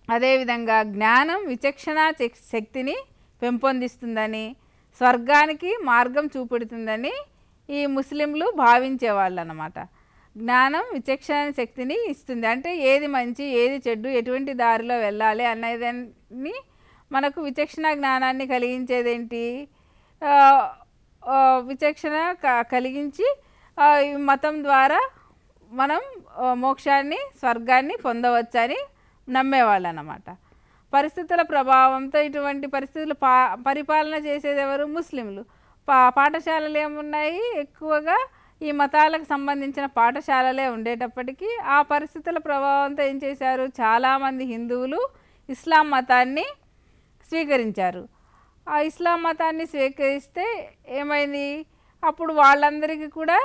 అదేవిధంగా జ్ఞానం విచక్షణ శక్తిని పెంపొందిస్తుందని, స్వర్గానికి మార్గం చూపెడుతుందని ఈ ముస్లింలు భావించేవాళ్ళు అన్నమాట. జ్ఞానం విచక్షణ శక్తిని ఇస్తుంది అంటే ఏది మంచి ఏది చెడ్డు, ఎటువంటి దారిలో వెళ్ళాలి అనేదాన్ని మనకు విచక్షణ జ్ఞానాన్ని కలిగించేదేంటి, విచక్షణ కలిగించి ఈ మతం ద్వారా మనం మోక్షాన్ని, స్వర్గాన్ని పొందవచ్చని నమ్మేవాళ్ళు అన్నమాట. పరిస్థితుల ప్రభావంతో ఇటువంటి పరిస్థితులు పరిపాలన చేసేది ఎవరు, ముస్లింలు. పాఠశాలలు ఏమున్నాయి, ఎక్కువగా ఈ మతాలకు సంబంధించిన పాఠశాలలే ఉండేటప్పటికీ ఆ పరిస్థితుల ప్రభావంతో ఏం చేశారు, చాలామంది హిందువులు ఇస్లాం మతాన్ని స్వీకరించారు. ఆ ఇస్లాం మతాన్ని స్వీకరిస్తే ఏమైంది, అప్పుడు వాళ్ళందరికీ కూడా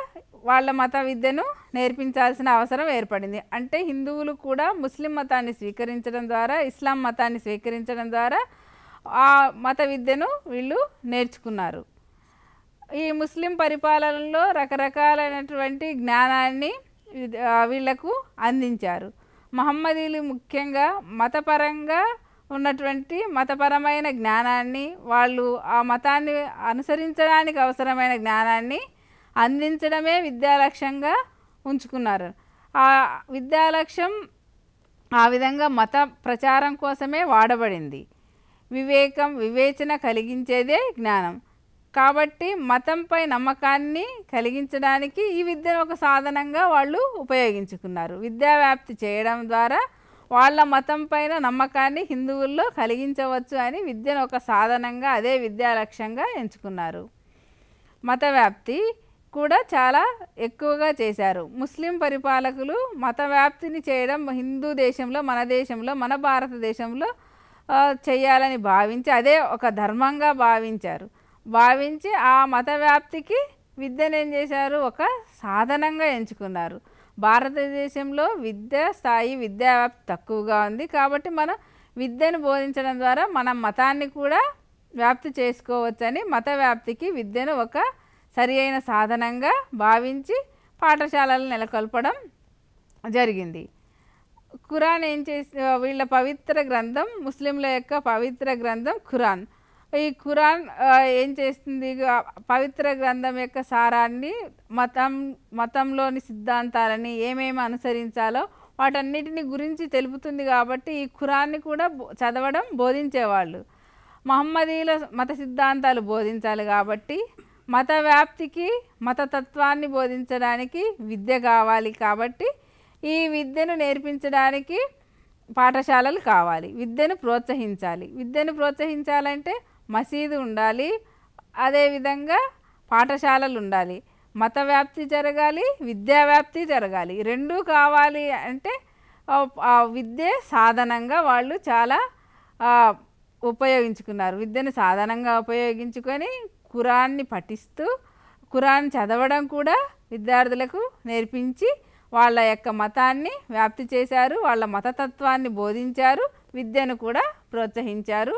వాళ్ళ మత విద్యను నేర్పించాల్సిన అవసరం ఏర్పడింది. అంటే హిందువులు కూడా ముస్లిం మతాన్ని స్వీకరించడం ద్వారా, ఇస్లాం మతాన్ని స్వీకరించడం ద్వారా ఆ మత విద్యను వీళ్ళు నేర్చుకున్నారు. ఈ ముస్లిం పరిపాలనలో రకరకాలైనటువంటి జ్ఞానాన్ని వీళ్లకు అందించారు. మహమ్మదీలు ముఖ్యంగా మతపరంగా ఉన్నటువంటి మతపరమైన జ్ఞానాన్ని, వాళ్ళు ఆ మతాన్ని అనుసరించడానికి అవసరమైన జ్ఞానాన్ని అందించడమే విద్యాలక్ష్యంగా ఉంచుకున్నారు. ఆ విద్యాలక్ష్యం ఆ విధంగా మత ప్రచారం కోసమే వాడబడింది. వివేచన కలిగించేదే జ్ఞానం. కాబట్టి మతంపై నమ్మకాన్ని కలిగించడానికి ఈ విద్యను ఒక సాధనంగా వాళ్ళు ఉపయోగించుకున్నారు. విద్యావ్యాప్తి చేయడం ద్వారా వాళ్ళ మతం పైన నమ్మకాన్ని హిందువుల్లో కలిగించవచ్చు అని విద్యను ఒక సాధనంగా, అదే విద్యా లక్ష్యంగా ఎంచుకున్నారు. మత వ్యాప్తి కూడా చాలా ఎక్కువగా చేశారు. ముస్లిం పరిపాలకులు మత వ్యాప్తిని చేయడం హిందూ దేశంలో, మన దేశంలో, మన భారతదేశంలో చేయాలని భావించి అదే ఒక ధర్మంగా భావించి ఆ మత వ్యాప్తికి విద్యను ఏం చేశారు, ఒక సాధనంగా ఎంచుకున్నారు. భారతదేశంలో విద్య స్థాయి, విద్యా వ్యాప్తి తక్కువగా ఉంది. కాబట్టి మనం విద్యను బోధించడం ద్వారా మనం మతాన్ని కూడా వ్యాప్తి చేసుకోవచ్చని మత వ్యాప్తికి విద్యను ఒక సరి అయిన సాధనంగా భావించి పాఠశాలలు నెలకొల్పడం జరిగింది. ఖురాన్ ఏం చేసి, వీళ్ళ పవిత్ర గ్రంథం, ముస్లింల యొక్క పవిత్ర గ్రంథం ఖురాన్. ఈ ఖురాన్ ఏం చేస్తుంది, పవిత్ర గ్రంథం యొక్క సారాన్ని, మతంలోని సిద్ధాంతాలని ఏమేమి అనుసరించాలో వాటన్నిటిని గురించి తెలుపుతుంది. కాబట్టి ఈ ఖురాన్ని కూడా చదవడం, బోధించేవాళ్ళు. మహమ్మదీల మత సిద్ధాంతాలు బోధించాలి కాబట్టి మత వ్యాప్తికి, మతతత్వాన్ని బోధించడానికి విద్య కావాలి. కాబట్టి ఈ విద్యను నేర్పించడానికి పాఠశాలలు కావాలి. విద్యను ప్రోత్సహించాలంటే మసీదు ఉండాలి, అదేవిధంగా పాఠశాలలు ఉండాలి. మత వ్యాప్తి జరగాలి, విద్యావ్యాప్తి జరగాలి. రెండూ కావాలి. అంటే ఆ విద్య సాధనంగా వాళ్ళు చాలా ఉపయోగించుకున్నారు. విద్యను సాధనంగా ఉపయోగించుకొని ఖురాన్ని పఠిస్తూ, ఖురాన్ చదవడం కూడా విద్యార్థులకు నేర్పించి వాళ్ళ యొక్క మతాన్ని వ్యాప్తి చేశారు, వాళ్ళ మతతత్వాన్ని బోధించారు, విద్యను కూడా ప్రోత్సహించారు.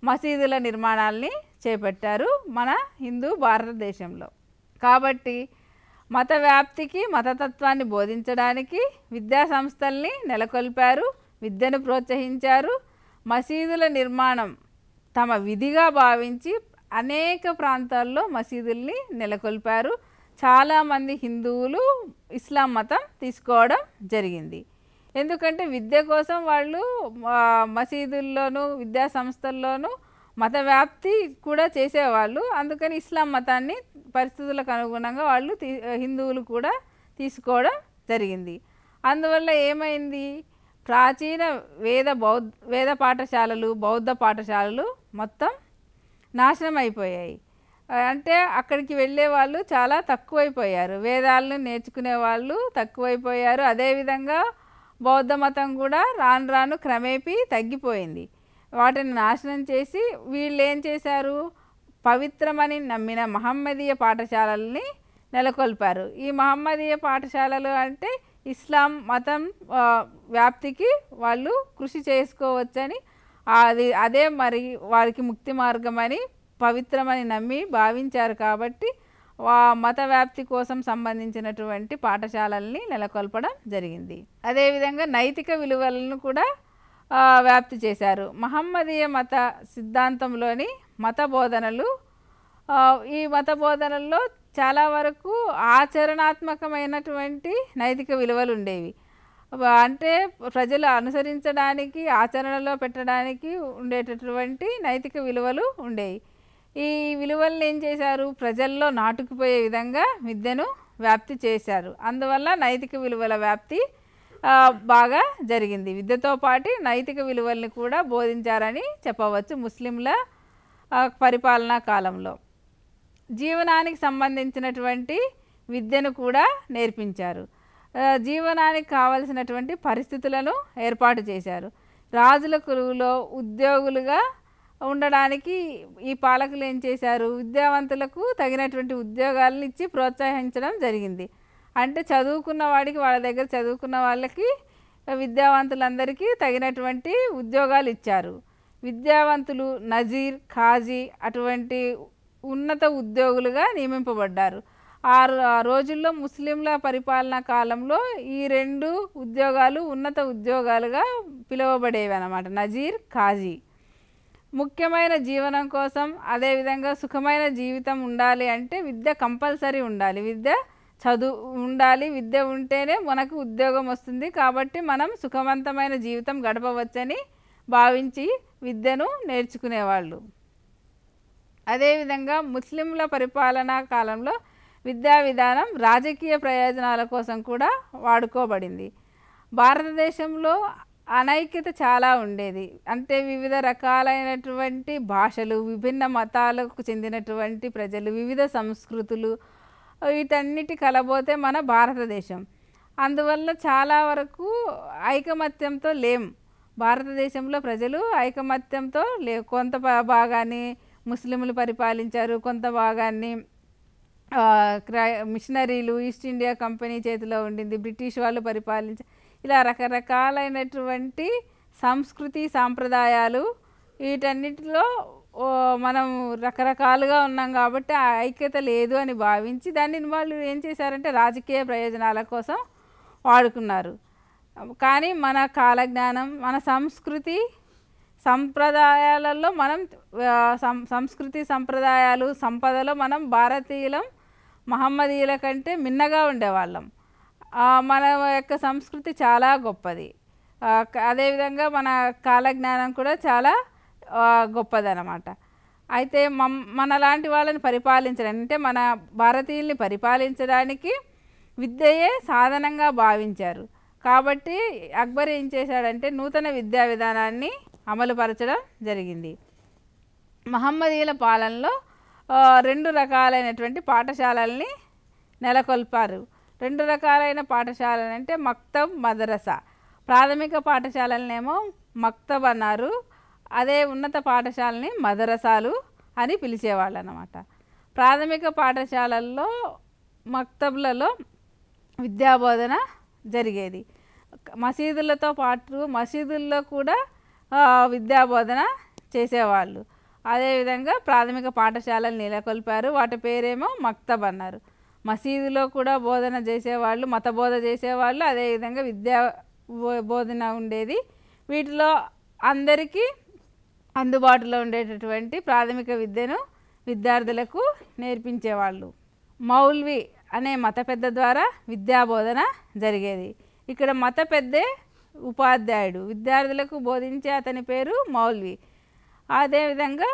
మసీదుల నిర్మాణాలని చేపట్టారు మన హిందూ భారతదేశంలో. కాబట్టి మత వ్యాప్తికి, మతతత్వాన్ని బోధించడానికి విద్యా సంస్థల్ని నెలకొల్పారు, విద్యను ప్రోత్సహించారు. మసీదుల నిర్మాణం తమ విధిగా భావించి అనేక ప్రాంతాల్లో మసీదుల్ని నెలకొల్పారు. చాలామంది హిందువులు ఇస్లాం మతం తీసుకోవడం జరిగింది. ఎందుకంటే విద్య కోసం వాళ్ళు మసీదుల్లోనూ విద్యా సంస్థల్లోనూ మత వ్యాప్తి కూడా చేసేవాళ్ళు. అందుకని ఇస్లాం మతాన్ని పరిస్థితులకు అనుగుణంగా వాళ్ళు హిందువులు కూడా తీసుకోవడం జరిగింది. అందువల్ల ఏమైంది, ప్రాచీన వేద పాఠశాలలు, బౌద్ధ పాఠశాలలు మొత్తం నాశనం అయిపోయాయి. అంటే అక్కడికి వెళ్ళే వాళ్ళు చాలా తక్కువైపోయారు, వేదాలను నేర్చుకునే వాళ్ళు తక్కువైపోయారు. అదేవిధంగా బౌద్ధ మతం కూడా రాను రాను క్రమేపీ తగ్గిపోయింది. వాటిని నాశనం చేసి వీళ్ళు ఏం చేశారు, పవిత్రమని నమ్మిన మహమ్మదీయ పాఠశాలల్ని నెలకొల్పారు. ఈ మహమ్మదీయ పాఠశాలలు అంటే ఇస్లాం మతం వ్యాప్తికి వాళ్ళు కృషి చేసుకోవచ్చని, అదే మరి వారికి ముక్తి మార్గమని పవిత్రమని నమ్మి భావించారు. కాబట్టి మత వ్యాప్తి కోసం సంబంధించినటువంటి పాఠశాలల్ని నెలకొల్పడం జరిగింది. అదేవిధంగా నైతిక విలువలను కూడా వ్యాప్తి చేశారు. మహమ్మదీయ మత సిద్ధాంతంలోని మత బోధనలు, ఈ మత బోధనల్లో చాలా వరకు ఆచరణాత్మకమైనటువంటి నైతిక విలువలు ఉండేవి. అంటే ప్రజలు అనుసరించడానికి, ఆచరణలో పెట్టడానికి ఉండేటటువంటి నైతిక విలువలు ఉండేవి. ఈ విలువలను ఏం చేశారు, ప్రజల్లో నాటుకుపోయే విధంగా విద్యను వ్యాప్తి చేశారు. అందువల్ల నైతిక విలువల వ్యాప్తి బాగా జరిగింది. విద్యతో పాటు నైతిక విలువల్ని కూడా బోధించారని చెప్పవచ్చు ముస్లింల పరిపాలనా కాలంలో. జీవనానికి సంబంధించినటువంటి విద్యను కూడా నేర్పించారు. జీవనానికి కావలసినటువంటి పరిస్థితులను ఏర్పాటు చేశారు. రాజుల కొలువులో ఉద్యోగులుగా ఉండడానికి ఈ పాలకులు ఏం చేశారు, విద్యావంతులకు తగినటువంటి ఉద్యోగాలను ఇచ్చి ప్రోత్సహించడం జరిగింది. అంటే చదువుకున్న వాడికి, వాళ్ళ దగ్గర చదువుకున్న వాళ్ళకి, విద్యావంతులందరికీ తగినటువంటి ఉద్యోగాలు ఇచ్చారు. విద్యావంతులు నజీర్, ఖాజీ అటువంటి ఉన్నత ఉద్యోగులుగా నియమింపబడ్డారు. ఆ రోజుల్లో ముస్లింల పరిపాలనా కాలంలో ఈ రెండు ఉద్యోగాలు ఉన్నత ఉద్యోగాలుగా పిలువబడేవి అన్నమాట, నజీర్, ఖాజీ. ముఖ్యమైన జీవనం కోసం, అదేవిధంగా సుఖమైన జీవితం ఉండాలి అంటే విద్య కంపల్సరీ ఉండాలి, విద్య చదువు ఉండాలి. విద్య ఉంటేనే మనకు ఉద్యోగం వస్తుంది. కాబట్టి మనం సుఖవంతమైన జీవితం గడపవచ్చని భావించి విద్యను నేర్చుకునేవాళ్ళు. అదేవిధంగా ముస్లింల పరిపాలనా కాలంలో విద్యా విధానం రాజకీయ ప్రయోజనాల కోసం కూడా వాడుకోబడింది. భారతదేశంలో అనైక్యత చాలా ఉండేది. అంటే వివిధ రకాలైనటువంటి భాషలు, విభిన్న మతాలకు చెందినటువంటి ప్రజలు, వివిధ సంస్కృతులు, వీటన్నిటి కలబోతే మన భారతదేశం. అందువల్ల చాలా వరకు ఐకమత్యంతో లేం. భారతదేశంలో ప్రజలు ఐకమత్యంతో కొంత భాగాన్ని ముస్లింలు పరిపాలించారు, కొంత భాగాన్ని మిషనరీలు, ఈస్ట్ ఇండియా కంపెనీ చేతిలో ఉండింది, బ్రిటిష్ వాళ్ళు పరిపాలించారు. ఇలా రకరకాలైనటువంటి సంస్కృతి సాంప్రదాయాలు, వీటన్నిటిలో మనం రకరకాలుగా ఉన్నాం. కాబట్టి ఆ ఐక్యత లేదు అని భావించి దాన్ని వాళ్ళు ఏం చేశారంటే రాజకీయ ప్రయోజనాల కోసం వాడుకున్నారు. కానీ మన కాలజ్ఞానం, మన సంస్కృతి సంప్రదాయాలలో మనం సంస్కృతి సంప్రదాయాలు సంపదలో మనం భారతీయులం మహమ్మదీయుల కంటే మిన్నగా ఉండేవాళ్ళం. మన యొక్క సంస్కృతి చాలా గొప్పది. అదేవిధంగా మన కాలజ్ఞానం కూడా చాలా గొప్పదన్నమాట. అయితే మనలాంటి వాళ్ళని పరిపాలించడానికి, అంటే మన భారతీయుల్ని పరిపాలించడానికి విద్యయే సాధనంగా భావించారు. కాబట్టి అక్బర్ ఏం చేశాడంటే నూతన విద్యా విధానాన్ని అమలుపరచడం జరిగింది. మహమ్మదీయుల పాలనలో రెండు రకాలైనటువంటి పాఠశాలల్ని నెలకొల్పారు. రెండు రకాలైన పాఠశాలలు అంటే మక్తబ్, మదరసా. ప్రాథమిక పాఠశాలలనేమో మక్తబ్ అన్నారు, అదే ఉన్నత పాఠశాలని మదరసాలు అని పిలిచేవాళ్ళు అన్నమాట. ప్రాథమిక పాఠశాలల్లో, మక్తబ్లలో విద్యాబోధన జరిగేది. మసీదులతో పాటు మసీదుల్లో కూడా విద్యాబోధన చేసేవాళ్ళు. అదేవిధంగా ప్రాథమిక పాఠశాలలు నెలకొల్పారు, వాటి పేరేమో మక్తబ్ అన్నారు. మసీదులో కూడా బోధన చేసేవాళ్ళు, మత బోధ చేసేవాళ్ళు, అదేవిధంగా విద్యా బోధన ఉండేది. వీటిలో అందరికీ అందుబాటులో ఉండేటటువంటి ప్రాథమిక విద్యను విద్యార్థులకు నేర్పించేవాళ్ళు. మౌల్వి అనే మత పెద్ద ద్వారా విద్యాబోధన జరిగేది. ఇక్కడ మత పెద్దే ఉపాధ్యాయుడు, విద్యార్థులకు బోధించే అతని పేరు మౌల్వి. అదేవిధంగా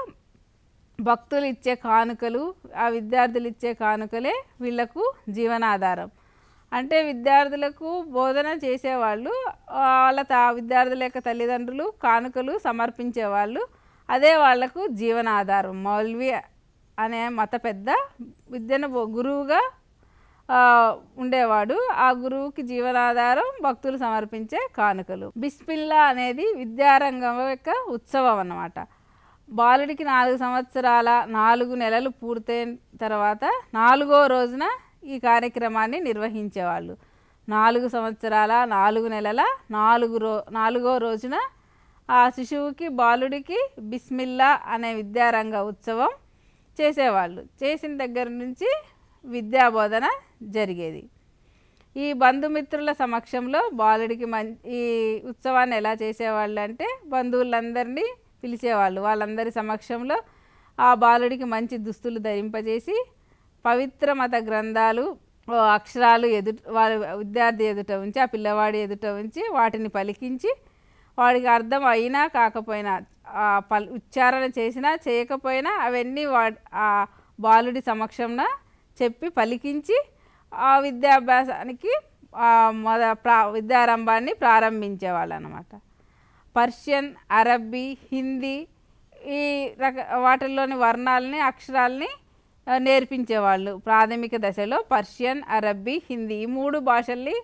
భక్తులు ఇచ్చే కానుకలు, ఆ విద్యార్థులు ఇచ్చే కానుకలే వీళ్లకు జీవనాధారం. అంటే విద్యార్థులకు బోధన చేసేవాళ్ళు, వాళ్ళ విద్యార్థుల యొక్క తల్లిదండ్రులు కానుకలు సమర్పించేవాళ్ళు, అదే వాళ్లకు జీవనాధారం. మౌల్వి అనే మత పెద్ద విద్యను గురువుగా ఉండేవాడు. ఆ గురువుకి జీవనాధారం భక్తులు సమర్పించే కానుకలు. బిస్మిల్లా అనేది విద్యారంగం యొక్క ఉత్సవం అన్నమాట. బాలుడికి 4 సంవత్సరాల 4 నెలలు పూర్తయిన తర్వాత 4వ రోజున ఈ కార్యక్రమాన్ని నిర్వహించేవాళ్ళు. 4 సంవత్సరాల 4 నెలల 4వ రోజున ఆ శిశువుకి బాలుడికి బిస్మిల్లా అనే విద్యారంగ ఉత్సవం చేసేవాళ్ళు. చేసిన దగ్గర నుంచి విద్యాబోధన జరిగేది. ఈ బంధుమిత్రుల సమక్షంలో బాలుడికి ఈ ఉత్సవాన్ని ఎలా చేసేవాళ్ళు అంటే బంధువులందరినీ పిలిచేవాళ్ళు. వాళ్ళందరి సమక్షంలో ఆ బాలుడికి మంచి దుస్తులు ధరింపజేసి పవిత్ర మత గ్రంథాలు, అక్షరాలు వాళ్ళ విద్యార్థి ఎదుట ఉంచి, ఆ పిల్లవాడి ఎదుట ఉంచి వాటిని పలికించి, వాడికి అర్థం అయినా కాకపోయినా, ఉచ్చారణ చేసినా చేయకపోయినా అవన్నీ ఆ బాలుడి సమక్షంలో చెప్పి పలికించి ఆ విద్యాభ్యాసానికి విద్యారంభాన్ని ప్రారంభించేవాళ్ళు అన్నమాట. పర్షియన్, అరబ్బీ, హిందీ ఈ వాటిల్లోని వర్ణాలని, అక్షరాలని నేర్పించేవాళ్ళు. ప్రాథమిక దశలో పర్షియన్, అరబ్బీ, హిందీ ఈ 3 భాషల్ని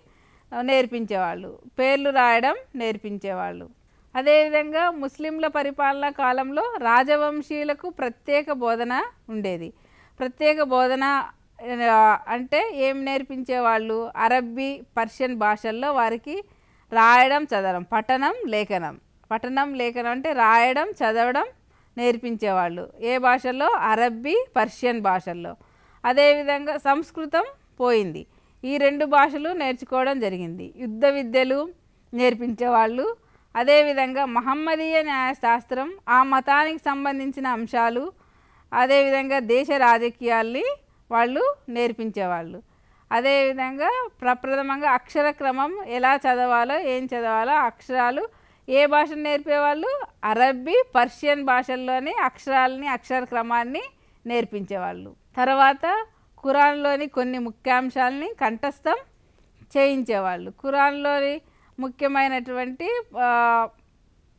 నేర్పించేవాళ్ళు. పేర్లు రాయడం నేర్పించేవాళ్ళు. అదేవిధంగా ముస్లింల పరిపాలనా కాలంలో రాజవంశీయులకు ప్రత్యేక బోధన ఉండేది. ప్రత్యేక బోధన అంటే ఏం నేర్పించేవాళ్ళు? అరబ్బీ, పర్షియన్ భాషల్లో వారికి రాయడం, చదవడం, పఠనం, లేఖనం. పఠనం, లేఖనం అంటే రాయడం, చదవడం నేర్పించేవాళ్ళు. ఏ భాషల్లో? అరబ్బీ, పర్షియన్ భాషల్లో. అదేవిధంగా సంస్కృతం పోయింది. ఈ 2 భాషలు నేర్చుకోవడం జరిగింది. యుద్ధ విద్యలు నేర్పించేవాళ్ళు. అదేవిధంగా మహమ్మదీయ న్యాయశాస్త్రం, ఆ మతానికి సంబంధించిన అంశాలు, అదేవిధంగా దేశ రాజకీయాల్ని వాళ్ళు నేర్పించేవాళ్ళు. అదేవిధంగా ప్రప్రథమంగా అక్షర క్రమం ఎలా చదవాలో, ఏం చదవాలో, అక్షరాలు ఏ భాషను నేర్పేవాళ్ళు? అరబ్బీ, పర్షియన్ భాషల్లోని అక్షరాలని, అక్షర క్రమాన్ని నేర్పించేవాళ్ళు. తర్వాత ఖురాన్లోని కొన్ని ముఖ్యాంశాలని కంఠస్థం చేయించేవాళ్ళు. ఖురాన్లోని ముఖ్యమైనటువంటి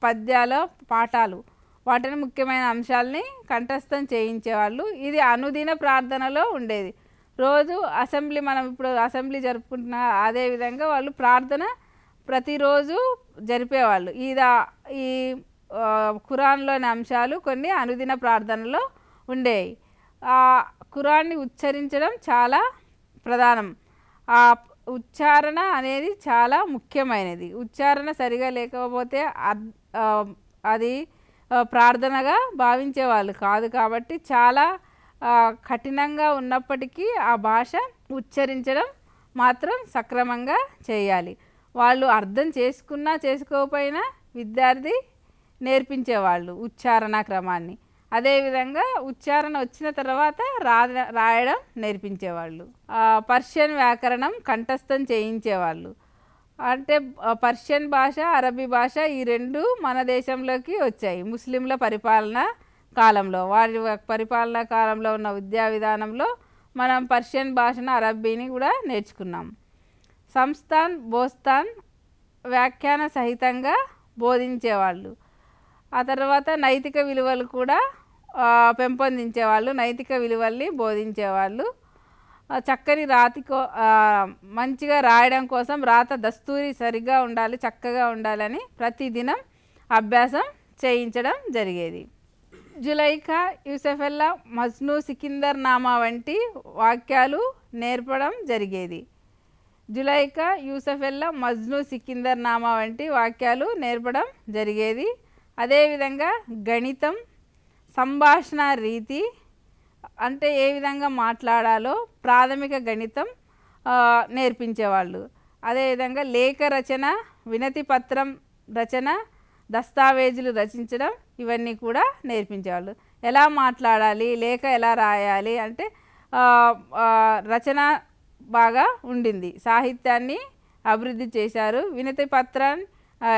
పద్యాలు, పాఠాలు, వాటిని ముఖ్యమైన అంశాలని కంఠస్థం చేయించేవాళ్ళు. ఇది అనుదిన ప్రార్థనలో ఉండేది. రోజు అసెంబ్లీ, మనం ఇప్పుడు అసెంబ్లీ జరుపుకుంటున్న అదేవిధంగా వాళ్ళు ప్రార్థన ప్రతిరోజు జరిపేవాళ్ళు. ఈ ఖురాన్లోని అంశాలు కొన్ని అనుదిన ప్రార్థనలో ఉండేవి. ఆ ఖురాన్ని ఉచ్చరించడం చాలా ప్రధానం. ఆ ఉచ్చారణ అనేది చాలా ముఖ్యమైనది. ఉచ్చారణ సరిగా లేకపోతే అది ప్రార్థనగా భావించేవాళ్ళు కాదు. కాబట్టి చాలా కఠినంగా ఉన్నప్పటికీ ఆ భాష ఉచ్చరించడం మాత్రం సక్రమంగా చేయాలి. వాళ్ళు అర్థం చేసుకున్నా చేసుకోకపోయినా విద్యార్థి నేర్పించేవాళ్ళు ఉచ్చారణ క్రమాన్ని. అదేవిధంగా ఉచ్చారణ వచ్చిన తర్వాత రాయడం నేర్పించేవాళ్ళు. పర్షియన్ వ్యాకరణం కంఠస్థం చేయించేవాళ్ళు. అంటే పర్షియన్ భాష, అరబీ భాష ఈ 2 మన దేశంలోకి వచ్చాయి ముస్లింల పరిపాలనా కాలంలో. వారి పరిపాలనా కాలంలో ఉన్న విద్యా విధానంలో మనం పర్షియన్ భాషను, అరబ్బీని కూడా నేర్చుకున్నాం. సంస్థాన్, బోస్తాన్ వ్యాఖ్యాన సహితంగా బోధించేవాళ్ళు. ఆ తర్వాత నైతిక విలువలు కూడా పెంపొందించేవాళ్ళు. నైతిక విలువల్ని బోధించేవాళ్ళు. చక్కని మంచిగా రాయడం కోసం రాత దస్తూరి సరిగ్గా ఉండాలి, చక్కగా ఉండాలని ప్రతిదినం అభ్యాసం చేయించడం జరిగేది. జులైఖా, యూసఫెల్లా, మజ్ను, సికిందర్ నామా వంటి వాక్యాలు నేర్పడం జరిగేది. జులైఖా, యూసఫెల్లా, మజ్ను, సికిందర్ నామా వంటి వాక్యాలు నేర్పడం జరిగేది. అదేవిధంగా గణితం, సంభాషణ రీతి అంటే ఏ విధంగా మాట్లాడాలో ప్రాథమిక గణితం నేర్పించేవాళ్ళు. అదేవిధంగా లేఖ రచన, వినతి పత్రం రచన, దస్తావేజులు రచించడం ఇవన్నీ కూడా నేర్పించేవాళ్ళు. ఎలా మాట్లాడాలి, లేఖ ఎలా రాయాలి అంటే రచన బాగా ఉండింది. సాహిత్యాన్ని అభివృద్ధి చేశారు. వినతి పత్రం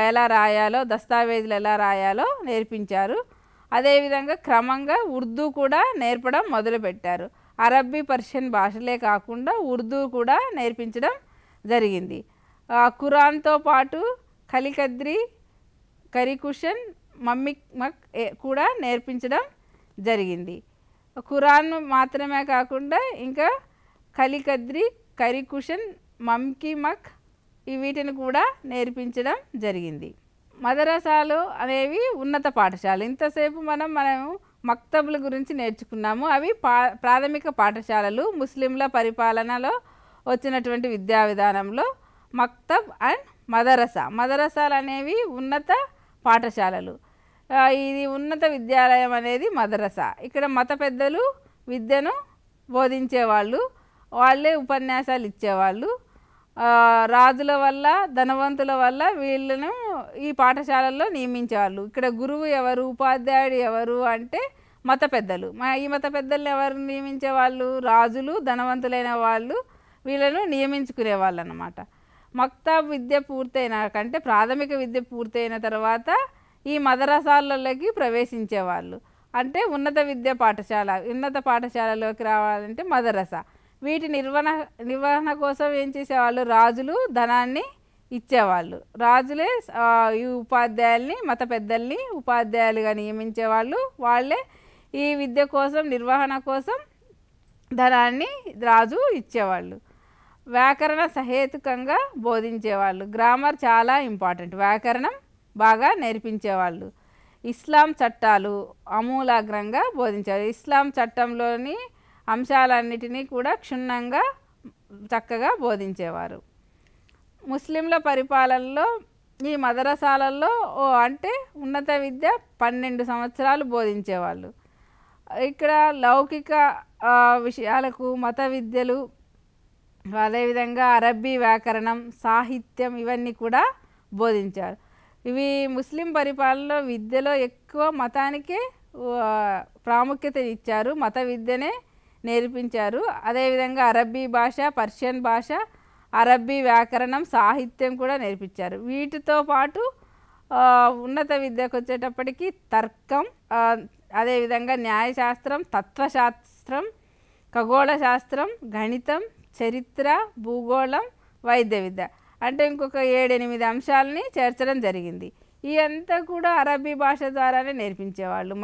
ఎలా రాయాలో, దస్తావేజులు ఎలా రాయాలో నేర్పించారు. అదేవిధంగా క్రమంగా ఉర్దూ కూడా నేర్పడం మొదలుపెట్టారు. అరబ్బీ, పర్షియన్ భాషలే కాకుండా ఉర్దూ కూడా నేర్పించడం జరిగింది. ఖురాన్తో పాటు కలికద్రి, కరికుషన్, మమ్మిక్మక్ కూడా నేర్పించడం జరిగింది. ఖురాన్ మాత్రమే కాకుండా ఇంకా కలికద్రి, కరికుషన్, మమ్కిమక్ వీటిని కూడా నేర్పించడం జరిగింది. మదరసాలు అనేవి ఉన్నత పాఠశాలలు. ఇంతసేపు మనం మక్తబుల గురించి నేర్చుకున్నాము. అవి ప్రాథమిక పాఠశాలలు. ముస్లింల పరిపాలనలో వచ్చినటువంటి విద్యా విధానంలో మక్తబ్ అండ్ మదరసాలు అనేవి ఉన్నత పాఠశాలలు. ఇది ఉన్నత విద్యాలయం అనేది మదరసా. ఇక్కడ మత పెద్దలు విద్యను బోధించేవాళ్ళు, వాళ్ళే ఉపన్యాసాలు ఇచ్చేవాళ్ళు. రాజుల వల్ల, ధనవంతుల వల్ల వీళ్ళను ఈ పాఠశాలల్లో నియమించేవాళ్ళు. ఇక్కడ గురువు ఎవరు, ఉపాధ్యాయుడు ఎవరు అంటే మత పెద్దలు. ఈ మత పెద్దలను ఎవరు నియమించేవాళ్ళు? రాజులు, ధనవంతులైన వాళ్ళు వీళ్ళను నియమించుకునేవాళ్ళు అన్నమాట. మక్తబ్ విద్య పూర్తయినాకంటే ప్రాథమిక విద్య పూర్తయిన తర్వాత ఈ మదరసాలలోకి ప్రవేశించేవాళ్ళు. అంటే ఉన్నత పాఠశాలలోకి రావాలంటే మదరసా. వీటి నిర్వహణ కోసం ఏం చేసేవాళ్ళు? రాజులు ధనాన్ని ఇచ్చేవాళ్ళు. రాజులే ఈ ఉపాధ్యాయుల్ని, మత పెద్దల్ని ఉపాధ్యాయులుగా నియమించేవాళ్ళు. వాళ్ళే ఈ విద్య కోసం, నిర్వహణ కోసం ధనాన్ని రాజు ఇచ్చేవాళ్ళు. వ్యాకరణ సహేతుకంగా బోధించేవాళ్ళు. గ్రామర్ చాలా ఇంపార్టెంట్. వ్యాకరణం బాగా నేర్పించేవాళ్ళు. ఇస్లాం చట్టాలు అమూలాగ్రంగా బోధించేవారు. ఇస్లాం చట్టంలోని అంశాలన్నిటినీ కూడా క్షుణ్ణంగా చక్కగా బోధించేవారు. ముస్లింల పరిపాలనలో ఈ మదరసాలలో అంటే ఉన్నత విద్య 12 సంవత్సరాలు బోధించేవాళ్ళు. ఇక్కడ లౌకిక విషయాలకు మత విద్యలు, అదేవిధంగా అరబ్బీ వ్యాకరణం, సాహిత్యం ఇవన్నీ కూడా బోధించారు. ఇవి ముస్లిం పరిపాలనలో విద్యలో ఎక్కువ మతానికే ప్రాముఖ్యత ఇచ్చారు. మత విద్యనే నేర్పించారు. అదేవిధంగా అరబ్బీ భాష, పర్షియన్ భాష, అరబ్బీ వ్యాకరణం, సాహిత్యం కూడా నేర్పించారు. వీటితో పాటు ఉన్నత విద్యకు వచ్చేటప్పటికి తర్కం, అదేవిధంగా న్యాయశాస్త్రం, తత్వశాస్త్రం, ఖగోళ శాస్త్రం, గణితం, చరిత్ర, భూగోళం, వైద్య విద్య అంటే ఇంకొక 7-8 అంశాలని చేర్చడం జరిగింది. ఇదంతా కూడా అరబ్బీ భాష ద్వారానే నేర్పించేవాళ్ళు.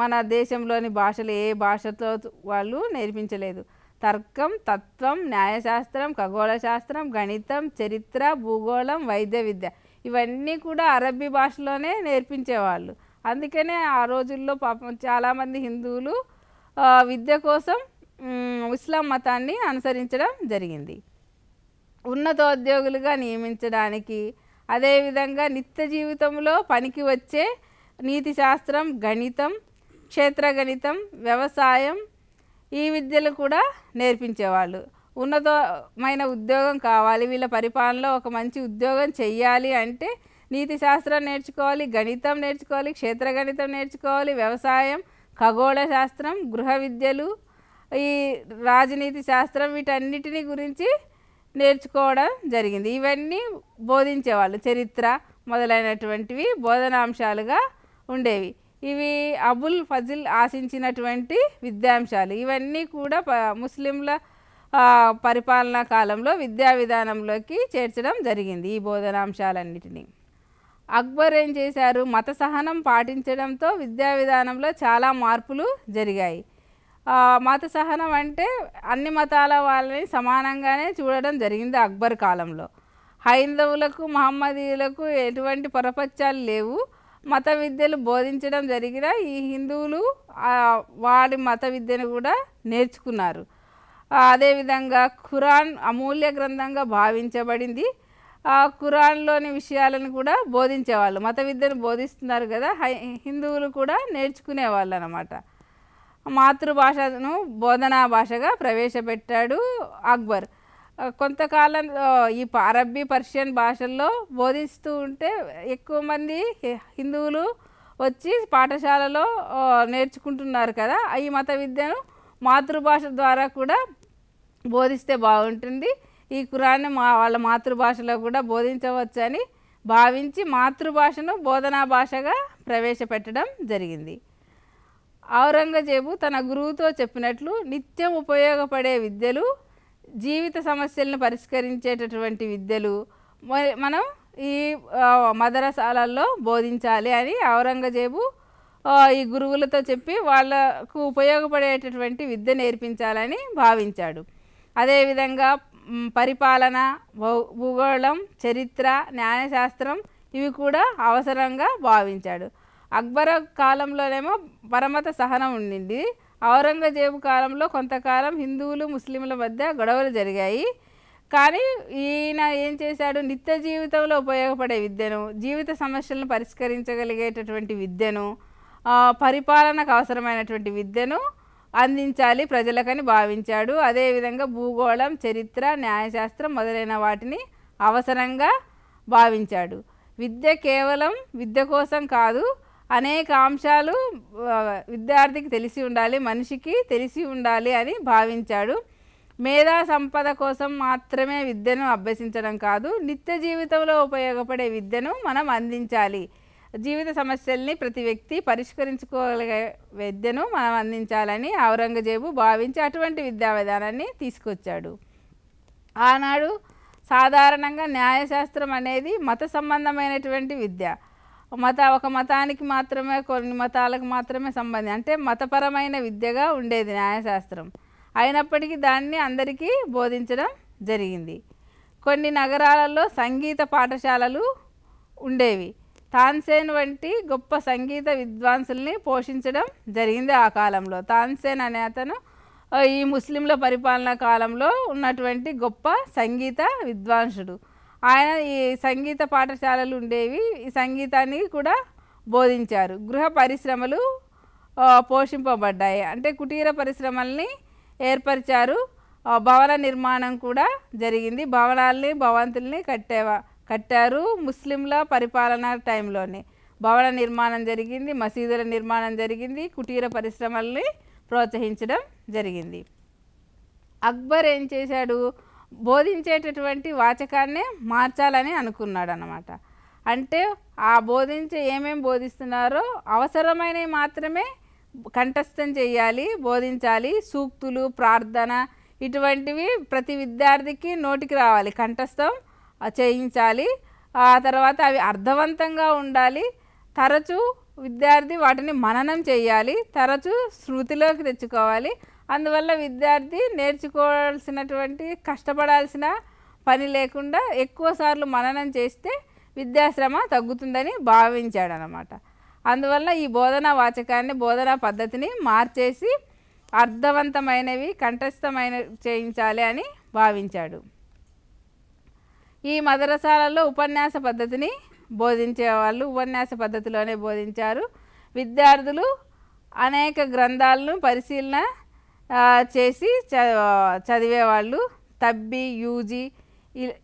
మన దేశంలోని భాషలు ఏ భాషతో వాళ్ళు నేర్పించలేదు. తర్కం, తత్వం, న్యాయశాస్త్రం, ఖగోళ శాస్త్రం, గణితం, చరిత్ర, భూగోళం, వైద్య విద్య ఇవన్నీ కూడా అరబ్బీ భాషలోనే నేర్పించేవాళ్ళు. అందుకనే ఆ రోజుల్లో పాపం చాలామంది హిందువులు విద్య కోసం ఇస్లాం మతాన్ని అనుసరించడం జరిగింది. ఉన్నతోద్యోగులుగా నియమించడానికి, అదేవిధంగా నిత్య జీవితంలో పనికి వచ్చే నీతి శాస్త్రం, గణితం, క్షేత్రగణితం, వ్యవసాయం ఈ విద్యలు కూడా నేర్పించేవాళ్ళు. ఉన్నతమైన ఉద్యోగం కావాలి, వీళ్ళ పరిపాలనలో ఒక మంచి ఉద్యోగం చెయ్యాలి అంటే నీతి శాస్త్రం నేర్చుకోవాలి, గణితం నేర్చుకోవాలి, క్షేత్రగణితం నేర్చుకోవాలి, వ్యవసాయం, ఖగోళ శాస్త్రం, గృహ విద్యలు, ఈ రాజనీతి శాస్త్రం వీటన్నిటిని గురించి నేర్చుకోవడం జరిగింది. ఇవన్నీ బోధించేవాళ్ళు. చరిత్ర మొదలైనటువంటివి బోధనాంశాలుగా ఉండేవి. ఇవి అబుల్ ఫజిల్ ఆశించినటువంటి విద్యాంశాలు. ఇవన్నీ కూడా ముస్లింల పరిపాలనా కాలంలో విద్యా విధానంలోకి చేర్చడం జరిగింది ఈ బోధనాంశాలన్నిటినీ. అక్బర్ ఏం చేశారు? మత సహనం పాటించడంతో విద్యా విధానంలో చాలా మార్పులు జరిగాయి. మత సహనం అంటే అన్ని మతాల వాళ్ళని సమానంగానే చూడడం జరిగింది అక్బర్ కాలంలో. హైందవులకు, మహమ్మదీయులకు ఎటువంటి పొరపచ్చాలు లేవు. మత విద్యలు బోధించడం జరిగిన ఈ హిందువులు వాడి మత విద్యను కూడా నేర్చుకున్నారు. అదేవిధంగా ఖురాన్ అమూల్య గ్రంథంగా భావించబడింది. ఆ ఖురాన్లోని విషయాలను కూడా బోధించేవాళ్ళు. మత విద్యను బోధిస్తున్నారు కదా, హిందువులు కూడా నేర్చుకునేవాళ్ళు అన్నమాట. మాతృభాషను బోధనా భాషగా ప్రవేశపెట్టాడు అక్బర్. కొంతకాలం ఈ అరబ్బీ పర్షియన్ భాషల్లో బోధిస్తూ ఉంటే ఎక్కువ మంది హిందువులు వచ్చి పాఠశాలలో నేర్చుకుంటున్నారు కదా. ఈ మత విద్యను మాతృభాష ద్వారా కూడా బోధిస్తే బాగుంటుంది. ఈ ఖురాన్ని వాళ్ళ మాతృభాషలో కూడా బోధించవచ్చని భావించి మాతృభాషను బోధనా భాషగా ప్రవేశపెట్టడం జరిగింది. ఔరంగజేబు తన గురువుతో చెప్పినట్లు నిత్యం ఉపయోగపడే విద్యలు, జీవిత సమస్యలను పరిష్కరించేటటువంటి విద్యలు మనం ఈ మదరసాలలో బోధించాలి అని ఔరంగజేబు ఈ గురువులతో చెప్పి వాళ్ళకు ఉపయోగపడేటటువంటి విద్య నేర్పించాలని భావించాడు. అదేవిధంగా పరిపాలన, భూగోళం, చరిత్ర, న్యాయశాస్త్రం ఇవి కూడా అవసరంగా భావించాడు. అక్బర్ కాలంలోనేమో పరమత సహనం ఉండింది. ఔరంగజేబు కాలంలో కొంతకాలం హిందువులు ముస్లింల మధ్య గొడవలు జరిగాయి. కానీ ఈయన ఏం చేశాడు, నిత్య జీవితంలో ఉపయోగపడే విద్యను, జీవిత సమస్యలను పరిష్కరించగలిగేటటువంటి విద్యను, పరిపాలనకు అవసరమైనటువంటి విద్యను అందించాలి ప్రజలకని భావించాడు. అదేవిధంగా భూగోళం, చరిత్ర, న్యాయశాస్త్రం మొదలైన వాటిని అవసరంగా భావించాడు. విద్య కేవలం విద్య కోసం కాదు, అనేక అంశాలు విద్యార్థికి తెలిసి ఉండాలి, మనిషికి తెలిసి ఉండాలి అని భావించాడు. మేధా సంపద కోసం మాత్రమే విద్యను అభ్యసించడం కాదు, నిత్య జీవితంలో ఉపయోగపడే విద్యను మనం అందించాలి. జీవిత సమస్యల్ని ప్రతి వ్యక్తి పరిష్కరించుకోగలిగే విద్యను మనం అందించాలని ఔరంగజేబు భావించి అటువంటి విద్యా విధానాన్ని తీసుకొచ్చాడు. ఆనాడు సాధారణంగా న్యాయశాస్త్రం అనేది మత సంబంధమైనటువంటి విద్య. ఒక మతానికి మాత్రమే, కొన్ని మతాలకు మాత్రమే సంబంధం, అంటే మతపరమైన విద్యగా ఉండేది న్యాయశాస్త్రం. అయినప్పటికీ దాన్ని అందరికీ బోధించడం జరిగింది. కొన్ని నగరాలలో సంగీత పాఠశాలలు ఉండేవి. తాన్సేన్ వంటి గొప్ప సంగీత విద్వాంసుల్ని పోషించడం జరిగింది ఆ కాలంలో. తాన్సేన్ అనే అతను ఈ ముస్లింల పరిపాలనా కాలంలో ఉన్నటువంటి గొప్ప సంగీత విద్వాంసుడు. ఆయన ఈ సంగీత పాఠశాలలు ఉండేవి, ఈ సంగీతాన్ని కూడా బోధించారు. గృహ పరిశ్రమలు పోషింపబడ్డాయి, అంటే కుటీర పరిశ్రమల్ని ఏర్పరిచారు. భవన నిర్మాణం కూడా జరిగింది. భవంతుల్ని కట్టారు. ముస్లింల పరిపాలన టైంలోనే భవన నిర్మాణం జరిగింది, మసీదుల నిర్మాణం జరిగింది, కుటీర పరిశ్రమల్ని ప్రోత్సహించడం జరిగింది. అక్బర్ ఏం చేశాడు, బోధించేటటువంటి వాచకాన్నే మార్చాలని అనుకున్నాడు అన్నమాట. అంటే ఆ ఏమేమి బోధిస్తున్నారో అవసరమైనవి మాత్రమే కంఠస్థం చేయాలి, బోధించాలి. సూక్తులు, ప్రార్థన ఇటువంటివి ప్రతి విద్యార్థికి నోటికి రావాలి, కంఠస్థం చేయించాలి. ఆ తర్వాత అవి అర్థవంతంగా ఉండాలి. తరచూ విద్యార్థి వాటిని మననం చేయాలి, తరచూ స్మృతిలోకి తెచ్చుకోవాలి. అందువల్ల విద్యార్థి నేర్చుకోవాల్సినటువంటి కష్టపడాల్సిన పని లేకుండా ఎక్కువసార్లు మననం చేస్తే విద్యాశ్రమ తగ్గుతుందని భావించాడు అన్నమాట. అందువల్ల ఈ బోధనా వాచకాన్ని, బోధనా పద్ధతిని మార్చేసి అర్థవంతమైనవి కంఠస్థమైన చేయించాలి అని భావించాడు. ఈ మదరసాలలో ఉపన్యాస పద్ధతిని బోధించేవాళ్ళు ఉపన్యాస పద్ధతిలోనే బోధించారు. విద్యార్థులు అనేక గ్రంథాలను పరిశీలన చేసి చదివేవాళ్ళు. తబ్బి, యూజీ,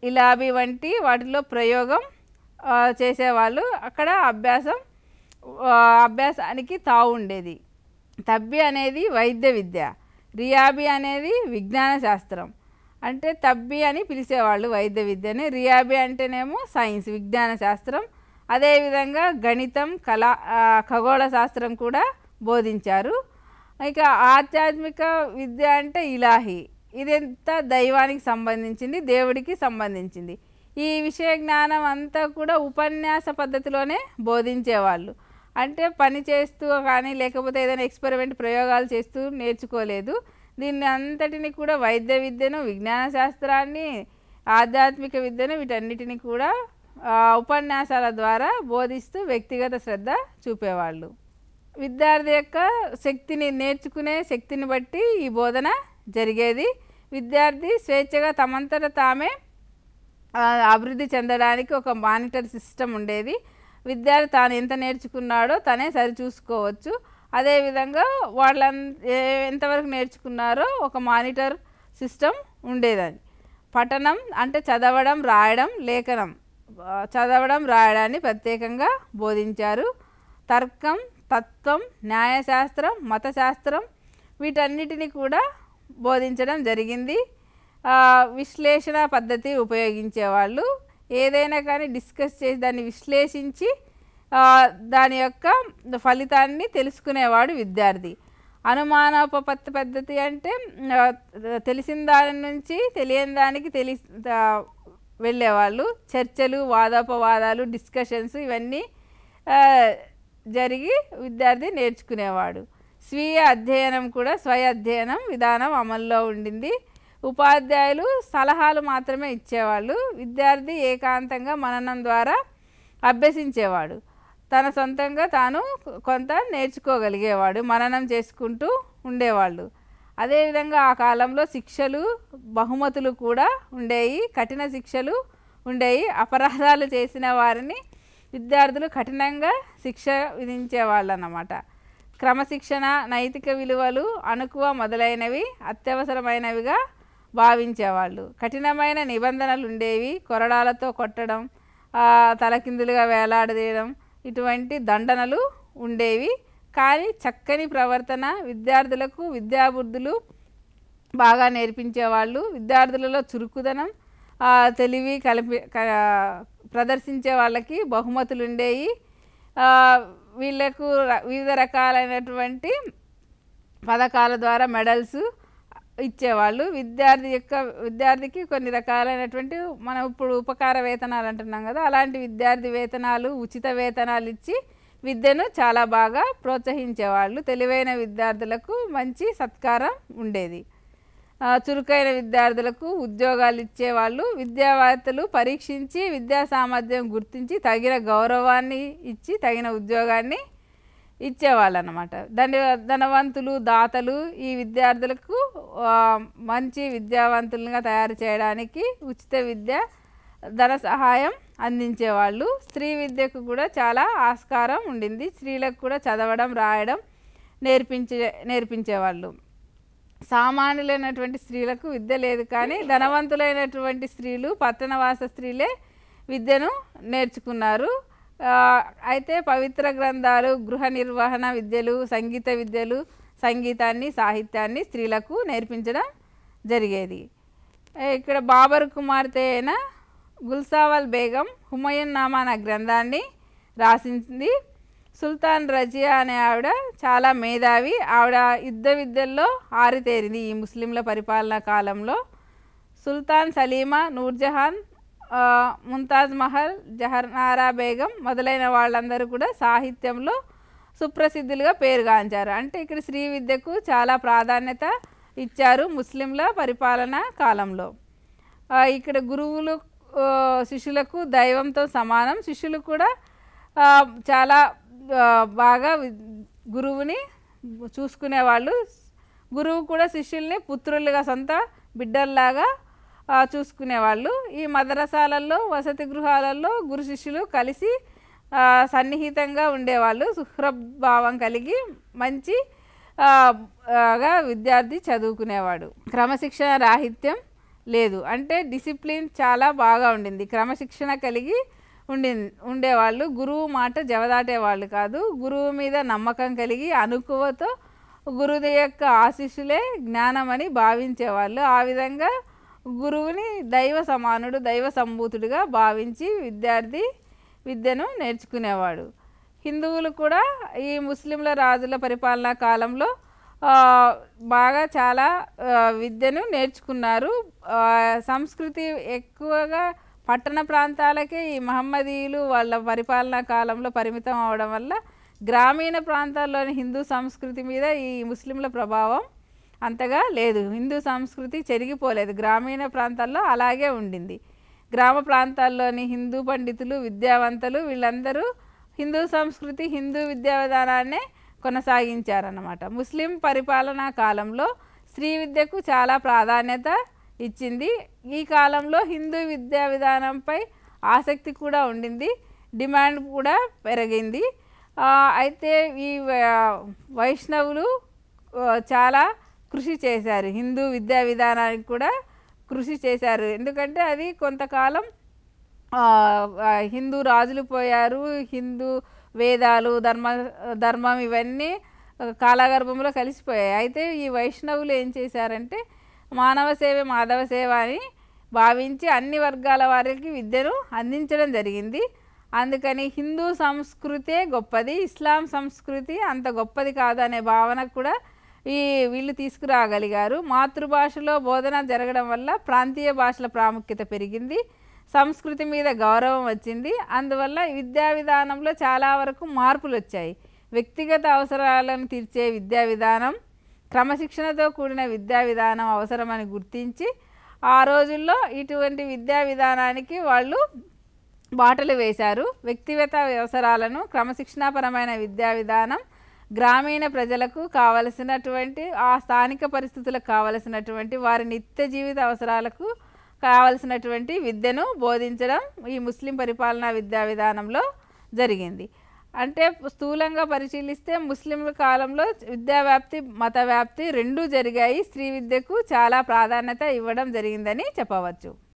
ఇలాబీ వంటి వాటిలో ప్రయోగం చేసేవాళ్ళు. అక్కడ అభ్యాసానికి తావు ఉండేది. తబ్బి అనేది వైద్య విద్య, రియాబీ అనేది విజ్ఞాన శాస్త్రం. అంటే తబ్బి అని పిలిచేవాళ్ళు వైద్య విద్యని, రియాబీ అంటేనేమో సైన్స్, విజ్ఞాన శాస్త్రం. అదేవిధంగా గణితం, ఖగోళ శాస్త్రం కూడా బోధించారు. ఇక ఆధ్యాత్మిక విద్య అంటే ఇలాహి, ఇదంతా దైవానికి సంబంధించింది, దేవుడికి సంబంధించింది. ఈ విషయ జ్ఞానం అంతా కూడా ఉపన్యాస పద్ధతిలోనే బోధించేవాళ్ళు. అంటే పని చేస్తూ కానీ లేకపోతే ఏదైనా ఎక్స్పెరిమెంట్ ప్రయోగాలు చేస్తూ నేర్చుకోలేదు. దీన్ని అంతటిని కూడా వైద్య విద్యను, విజ్ఞాన శాస్త్రాన్ని, ఆధ్యాత్మిక విద్యను వీటన్నిటిని కూడా ఉపన్యాసాల ద్వారా బోధిస్తూ వ్యక్తిగత శ్రద్ధ చూపేవాళ్ళు. విద్యార్థి యొక్క శక్తిని, నేర్చుకునే శక్తిని బట్టి ఈ బోధన జరిగేది. విద్యార్థి స్వేచ్ఛగా తమంతట తామే అభివృద్ధి చెందడానికి ఒక మానిటర్ సిస్టమ్ ఉండేది. విద్యార్థి తాను ఎంత నేర్చుకున్నాడో తనే సరిచూసుకోవచ్చు. అదేవిధంగా ఎంతవరకు నేర్చుకున్నారో ఒక మానిటర్ సిస్టమ్ ఉండేదని. పఠనం అంటే చదవడం రాయడం, లేఖనం చదవడం రాయడాన్ని ప్రత్యేకంగా బోధించారు. తర్కం, తత్వం, న్యాయశాస్త్రం, మతశాస్త్రం వీటన్నిటిని కూడా బోధించడం జరిగింది. విశ్లేషణ పద్ధతి ఉపయోగించేవాళ్ళు. ఏదైనా కానీ డిస్కస్ చేసి దాన్ని విశ్లేషించి దాని యొక్క ఫలితాన్ని తెలుసుకునేవాడు విద్యార్థి. అనుమానోపపత్తి పద్ధతి అంటే తెలిసిన దాని నుంచి తెలియని దానికి వెళ్ళేవాళ్ళు. చర్చలు, వాదోపవాదాలు, డిస్కషన్స్ ఇవన్నీ జరిగి విద్యార్థి నేర్చుకునేవాడు. స్వీయ అధ్యయనం కూడా స్వయ అధ్యయనం విధానం అమల్లో ఉండింది. ఉపాధ్యాయులు సలహాలు మాత్రమే ఇచ్చేవాళ్ళు. విద్యార్థి ఏకాంతంగా మననం ద్వారా అభ్యసించేవాడు. తన సొంతంగా తాను కొంత నేర్చుకోగలిగేవాడు, మననం చేసుకుంటూ ఉండేవాళ్ళు. అదేవిధంగా ఆ కాలంలో శిక్షలు, బహుమతులు కూడా ఉండేవి. కఠిన శిక్షలు ఉండేవి. అపరాధాలు చేసిన వారిని విద్యార్థులు కఠినంగా శిక్ష విధించేవాళ్ళు అన్నమాట. క్రమశిక్షణ, నైతిక విలువలు, అణకువ మొదలైనవి అత్యవసరమైనవిగా భావించేవాళ్ళు. కఠినమైన నిబంధనలు ఉండేవి. కొరడాలతో కొట్టడం, తలకిందులుగా వేలాడదీయడం ఇటువంటి దండనలు ఉండేవి. కానీ చక్కని ప్రవర్తన, విద్యార్థులకు విద్యాబుద్ధులు బాగా నేర్పించేవాళ్ళు. విద్యార్థులలో చురుకుదనం, తెలివి ప్రదర్శించే వాళ్ళకి బహుమతులు ఉండేవి. వీళ్ళకు వివిధ రకాలైనటువంటి పథకాల ద్వారా మెడల్స్ ఇచ్చేవాళ్ళు. విద్యార్థికి కొన్ని రకాలైనటువంటి మనం ఇప్పుడు ఉపకార వేతనాలు అంటున్నాం కదా, అలాంటి విద్యార్థి వేతనాలు, ఉచిత వేతనాలు ఇచ్చి విద్యను చాలా బాగా ప్రోత్సహించేవాళ్ళు. తెలివైన విద్యార్థులకు మంచి సత్కారం ఉండేది. చురుకైన విద్యార్థులకు ఉద్యోగాలు ఇచ్చేవాళ్ళు. విద్యావేత్తలు పరీక్షించి విద్యా సామర్థ్యం గుర్తించి తగిన గౌరవాన్ని ఇచ్చి తగిన ఉద్యోగాన్ని ఇచ్చేవాళ్ళు అన్నమాట. ధనవంతులు, దాతలు ఈ విద్యార్థులకు మంచి విద్యావంతులుగా తయారు చేయడానికి ఉచిత విద్య, ధన సహాయం అందించేవాళ్ళు. స్త్రీ విద్యకు కూడా చాలా ఆస్కారం ఉండింది. స్త్రీలకు కూడా చదవడం రాయడం నేర్పించేవాళ్ళు. సామాన్యులైనటువంటి స్త్రీలకు విద్య లేదు, కానీ ధనవంతులైనటువంటి స్త్రీలు, పట్టణవాస స్త్రీలే విద్యను నేర్చుకున్నారు. అయితే పవిత్ర గ్రంథాలు, గృహ నిర్వహణ విద్యలు, సంగీత విద్యలు, సంగీతాన్ని, సాహిత్యాన్ని స్త్రీలకు నేర్పించడం జరిగేది. ఇక్కడ బాబర్ కుమార్తె అయిన గుల్సావల్ బేగం హుమయూన్ నామా అనే గ్రంథాన్ని రాసింది. సుల్తాన్ రజియా అనే ఆవిడ చాలా మేధావి. ఆవిడ యుద్ధ విద్యల్లో ఆరితేరింది ఈ ముస్లింల పరిపాలనా కాలంలో. సుల్తాన్ సలీమా, నూర్జహాన్, ముంతాజ్ మహల్, జహర్నారా బేగం మొదలైన వాళ్ళందరూ కూడా సాహిత్యంలో సుప్రసిద్ధులుగా పేరుగాంచారు. అంటే ఇక్కడ స్త్రీ విద్యకు చాలా ప్రాధాన్యత ఇచ్చారు ముస్లింల పరిపాలనా కాలంలో. ఇక్కడ గురువులు శిష్యులకు దైవంతో సమానం. శిష్యులు కూడా చాలా బాగా గురువుని చూసుకునేవాళ్ళు. గురువు కూడా శిష్యుల్ని పుత్రులుగా, సొంత బిడ్డల్లాగా చూసుకునేవాళ్ళు. ఈ మదరసాలలో, వసతి గృహాలలో గురు శిష్యులు కలిసి సన్నిహితంగా ఉండేవాళ్ళు. సుహృద్భావం కలిగి మంచిగా విద్యార్థి చదువుకునేవాడు. క్రమశిక్షణ రాహిత్యం లేదు, అంటే డిసిప్లిన్ చాలా బాగా ఉండింది. క్రమశిక్షణ కలిగి ఉండేవాళ్ళు. గురువు మాట జవదాటేవాళ్ళు కాదు. గురువు మీద నమ్మకం కలిగి అనుకువతో గురువు యొక్క ఆశీస్సులే జ్ఞానమని భావించేవాళ్ళు. ఆ విధంగా గురువుని దైవ సమానుడు, దైవ సంభూతుడిగా భావించి విద్యార్థి విద్యను నేర్చుకునేవాడు. హిందువులు కూడా ఈ ముస్లింల రాజుల పరిపాలనా కాలంలో బాగా చాలా విద్యను నేర్చుకున్నారు. సంస్కృతి ఎక్కువగా పట్టణ ప్రాంతాలకే ఈ మహమ్మదీయులు వాళ్ళ పరిపాలనా కాలంలో పరిమితం అవడం వల్ల గ్రామీణ ప్రాంతాల్లోని హిందూ సంస్కృతి మీద ఈ ముస్లింల ప్రభావం అంతగా లేదు. హిందూ సంస్కృతి చెరిగిపోలేదు, గ్రామీణ ప్రాంతాల్లో అలాగే ఉండింది. గ్రామ ప్రాంతాల్లోని హిందూ పండితులు, విద్యావంతులు వీళ్ళందరూ హిందూ సంస్కృతి, హిందూ విద్యా విధానాన్నే కొనసాగించారన్నమాట. ముస్లిం పరిపాలనా కాలంలో స్త్రీ విద్యకు చాలా ప్రాధాన్యత ఇచ్చింది. ఈ కాలంలో హిందూ విద్యా విధానంపై ఆసక్తి కూడా ఉండింది, డిమాండ్ కూడా పెరిగింది. అయితే ఈ వైష్ణవులు చాలా కృషి చేశారు. హిందూ విద్యా విధానానికి కూడా కృషి చేశారు. ఎందుకంటే అది కొంతకాలం హిందూ రాజులు పోయారు, హిందూ వేదాలు ధర్మం ఇవన్నీ కాలగర్భంలో కలిసిపోయాయి. అయితే ఈ వైష్ణవులు ఏం చేశారంటే మానవ సేవ మాధవ సేవ అని భావించి అన్ని వర్గాల వారికి విద్యను అందించడం జరిగింది. అందుకని హిందూ సంస్కృతే గొప్పది, ఇస్లాం సంస్కృతి అంత గొప్పది కాదు అనే భావన కూడా వీళ్ళు తీసుకురాగలిగారు. మాతృభాషలో బోధన జరగడం వల్ల ప్రాంతీయ భాషల ప్రాముఖ్యత పెరిగింది, సంస్కృతి మీద గౌరవం వచ్చింది. అందువల్ల విద్యా విధానంలో చాలా వరకు మార్పులు వచ్చాయి. వ్యక్తిగత అవసరాలను తీర్చే విద్యా విధానం, క్రమశిక్షణతో కూడిన విద్యా విధానం అవసరమని గుర్తించి ఆ రోజుల్లో ఇటువంటి విద్యా విధానానికి వాళ్ళు బాటలు వేశారు. వ్యక్తిగత అవసరాలను క్రమశిక్షణాపరమైన విద్యా విధానం గ్రామీణ ప్రజలకు కావలసినటువంటి ఆ స్థానిక పరిస్థితులకు కావలసినటువంటి వారి నిత్య జీవిత అవసరాలకు కావలసినటువంటి విద్యను బోధించడం ఈ ముస్లిం పరిపాలనా విద్యా విధానంలో జరిగింది. అంటే స్థూలంగా పరిశీలిస్తే ముస్లింల కాలంలో విద్యా వ్యాప్తి మత వ్యాప్తి రెండూ జరిగాయి. స్త్రీ విద్యకు చాలా ప్రాధాన్యత ఇవ్వడం జరిగిందని చెప్పవచ్చు.